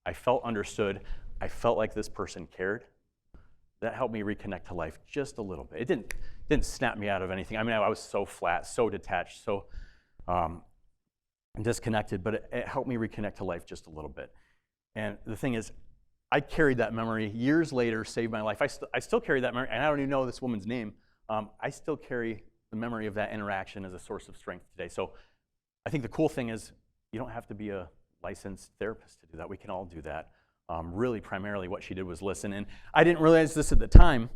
I felt understood. I felt like this person cared. That helped me reconnect to life just a little bit. It didn't snap me out of anything. I mean, I was so flat, so detached, so disconnected, but it helped me reconnect to life just a little bit. And the thing is, I carried that memory years later, saved my life. I still carry that memory, and I don't even know this woman's name. I still carry the memory of that interaction as a source of strength today. So I think the cool thing is you don't have to be a licensed therapist to do that. We can all do that. Really, primarily what she did was listen. And I didn't realize this at the time.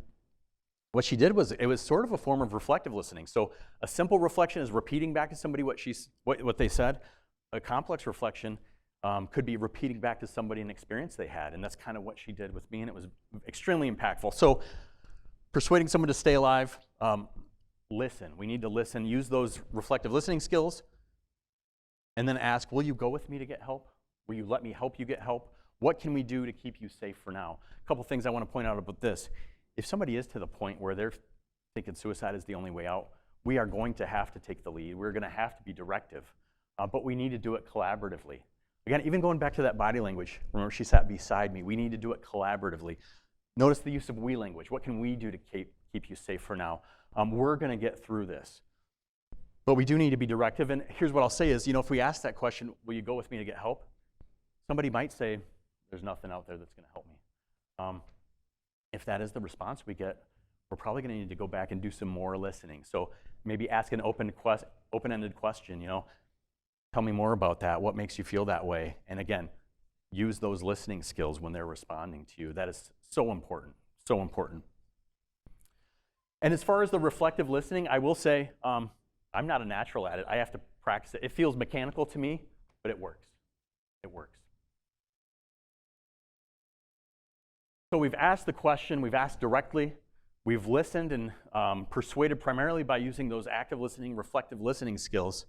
What she did was, it was sort of a form of reflective listening. So a simple reflection is repeating back to somebody what they said. A complex reflection could be repeating back to somebody an experience they had, and that's kind of what she did with me, and it was extremely impactful. So persuading someone to stay alive, listen. We need to listen, use those reflective listening skills, and then ask, will you go with me to get help? Will you let me help you get help? What can we do to keep you safe for now? A couple things I want to point out about this. If somebody is to the point where they're thinking suicide is the only way out, we are going to have to take the lead. We're going to have to be directive, but we need to do it collaboratively. Again, even going back to that body language, remember she sat beside me. We need to do it collaboratively. Notice the use of we language. What can we do to keep you safe for now? We're going to get through this. But we do need to be directive. And here's what I'll say is, if we ask that question, will you go with me to get help? Somebody might say, there's nothing out there that's going to help me. If that is the response we get, we're probably going to need to go back and do some more listening. So maybe ask an open-ended question, tell me more about that. What makes you feel that way? And again, use those listening skills when they're responding to you. That is so important, so important. And as far as the reflective listening, I will say I'm not a natural at it. I have to practice it. It feels mechanical to me, but it works. It works. So we've asked the question, we've asked directly, we've listened and persuaded primarily by using those active listening, reflective listening skills.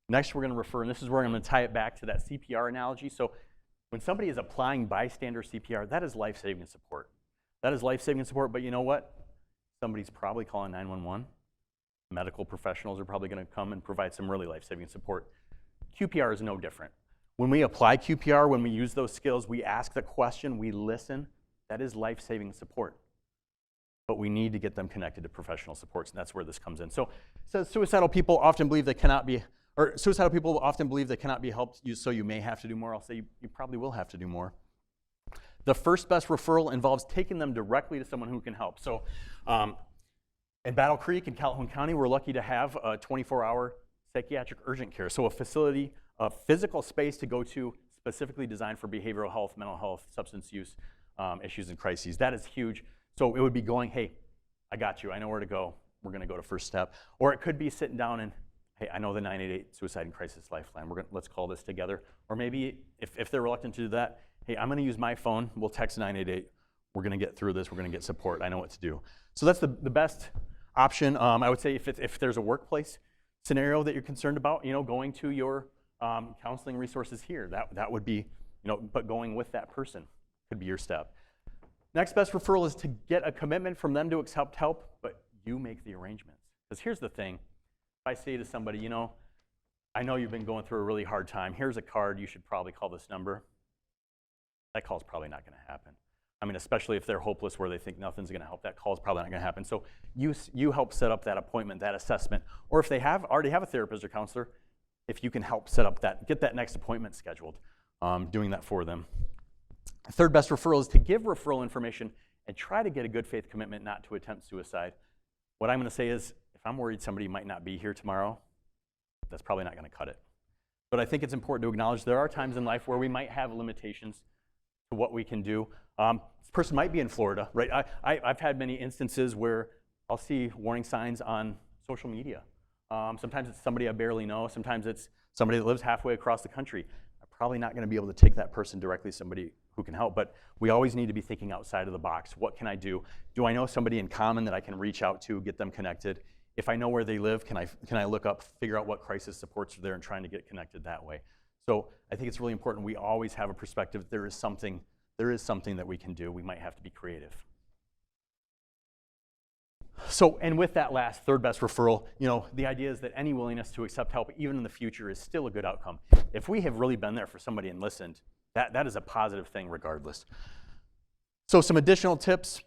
Next, we're going to refer, and this is where I'm going to tie it back to that CPR analogy. So when somebody is applying bystander CPR, that is life-saving support. That is life-saving support, but you know what? Somebody's probably calling 911. Medical professionals are probably going to come and provide some really life-saving support. QPR is no different. When we apply QPR, when we use those skills, we ask the question, we listen, that is life-saving support. But we need to get them connected to professional supports, and that's where this comes in. So it says suicidal people often believe they cannot be helped, so you may have to do more. I'll say you probably will have to do more. The first best referral involves taking them directly to someone who can help. So in Battle Creek in Calhoun County, we're lucky to have a 24-hour psychiatric urgent care. So a facility, a physical space to go to specifically designed for behavioral health, mental health, substance use issues and crises. That is huge. So it would be going, hey, I got you. I know where to go. We're going to go to first step. Or it could be sitting down and, hey, I know the 988 Suicide and Crisis Lifeline. Let's call this together. Or maybe if they're reluctant to do that, hey, I'm going to use my phone. We'll text 988. We're going to get through this. We're going to get support. I know what to do. So that's the best option. I would say if there's a workplace scenario that you're concerned about, going to your counseling resources here, that would be, but going with that person could be your step. Next best referral is to get a commitment from them to accept help, but you make the arrangements. Because here's the thing. If I say to somebody, I know you've been going through a really hard time. Here's a card. You should probably call this number. That call's probably not going to happen. I mean, especially if they're hopeless where they think nothing's going to help, that call's probably not going to happen. So you help set up that appointment, that assessment. Or if they already have a therapist or counselor, if you can help set up get that next appointment scheduled, doing that for them. Third best referral is to give referral information and try to get a good faith commitment not to attempt suicide. What I'm going to say is, if I'm worried somebody might not be here tomorrow, that's probably not going to cut it. But I think it's important to acknowledge there are times in life where we might have limitations to what we can do. This person might be in Florida, right? I've had many instances where I'll see warning signs on social media. Sometimes it's somebody I barely know. Sometimes it's somebody that lives halfway across the country. I'm probably not going to be able to take that person directly to somebody who can help, but we always need to be thinking outside of the box. What can I do? Do I know somebody in common that I can reach out to, get them connected? If I know where they live, can I look up, figure out what crisis supports are there and trying to get connected that way? So I think it's really important we always have a perspective. There is something that we can do. We might have to be creative. So, and with that last third best referral, the idea is that any willingness to accept help, even in the future, is still a good outcome. If we have really been there for somebody and listened, that is a positive thing regardless. So some additional tips.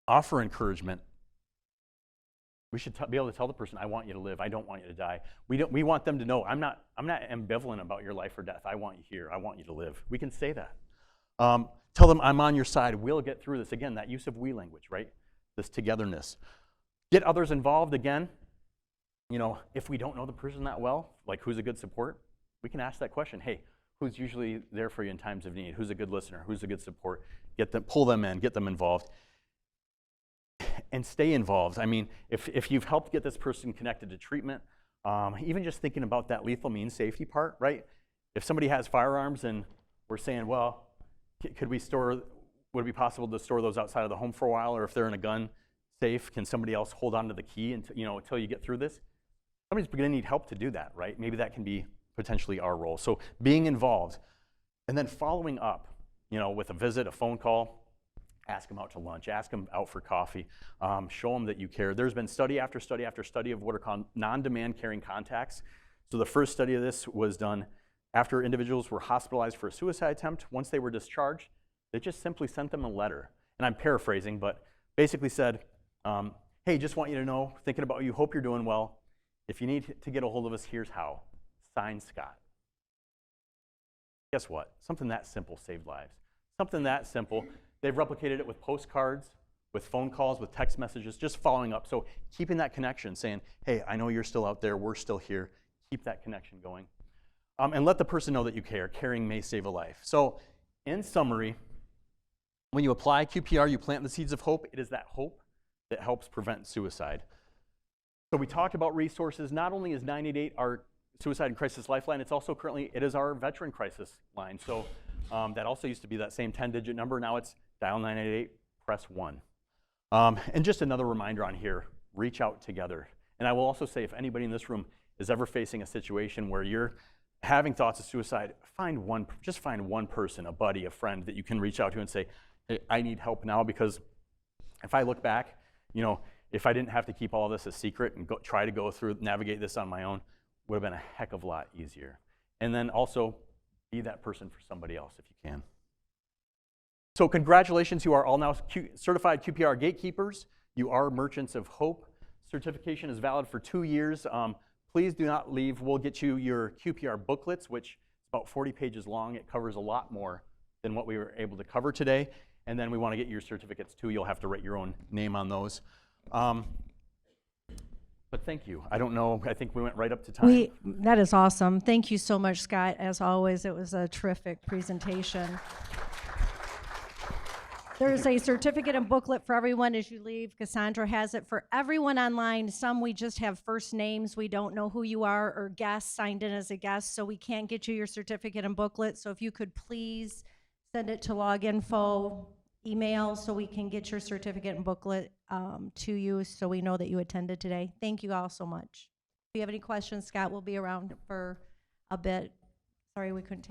Offer encouragement. We should be able to tell the person, I want you to live. I don't want you to die. We want them to know, I'm not ambivalent about your life or death. I want you here. I want you to live. We can say that. Tell them, I'm on your side. We'll get through this. Again, that use of we language, right? This togetherness. Get others involved again. If we don't know the person that well, like who's a good support, we can ask that question. Hey, who's usually there for you in times of need? Who's a good listener? Who's a good support? Pull them in, get them involved. And stay involved. I mean, if you've helped get this person connected to treatment, Even just thinking about that lethal means safety part, right? If somebody has firearms and we're saying, well, would it be possible to store those outside of the home for a while? Or if they're in a gun safe, can somebody else hold on to the key until you get through this? Somebody's going to need help to do that, right? Maybe that can be potentially our role. So being involved and then following up, with a visit, a phone call, ask them out to lunch, ask them out for coffee, show them that you care. There's been study after study after study of what are called non-demand caring contacts. So the first study of this was done after individuals were hospitalized for a suicide attempt. Once they were discharged, they just simply sent them a letter. And I'm paraphrasing, but basically said, hey, just want you to know, thinking about you, hope you're doing well. If you need to get a hold of us, here's how. Signed, Scott. Guess what? Something that simple saved lives. Something that simple. They've replicated it with postcards, with phone calls, with text messages, just following up. So keeping that connection, saying, hey, I know you're still out there, we're still here. Keep that connection going. And let the person know that you care. Caring may save a life. So in summary, when you apply QPR, you plant the seeds of hope. It is that hope that helps prevent suicide. So we talked about resources. Not only is 988 our suicide and crisis lifeline, it is our veteran crisis line. So that also used to be that same 10-digit number. Now it's dial 988, press 1. And just another reminder on here, reach out together. And I will also say, if anybody in this room is ever facing a situation where you're having thoughts of suicide, just find one person, a buddy, a friend that you can reach out to and say, hey, I need help now, because if I look back, if I didn't have to keep all of this a secret and try to go through, navigate this on my own, would have been a heck of a lot easier. And then also be that person for somebody else if you can. So congratulations, you are all now certified QPR gatekeepers. You are merchants of hope. Certification is valid for 2 years. Please do not leave. We'll get you your QPR booklets, which is about 40 pages long. It covers a lot more than what we were able to cover today. And then we want to get your certificates too. You'll have to write your own name on those. But thank you. I don't know, I think we went right up to time.
That is awesome. Thank you so much, Scott. As always, it was a terrific presentation. There's a certificate and booklet for everyone as you leave. Cassandra has it for everyone online. Some we just have first names. We don't know who you are, or guests signed in as a guest, so we can't get you your certificate and booklet. So if you could please send it to loginfo email so we can get your certificate and booklet to you so we know that you attended today. Thank you all so much. If you have any questions, Scott will be around for a bit. Sorry we couldn't take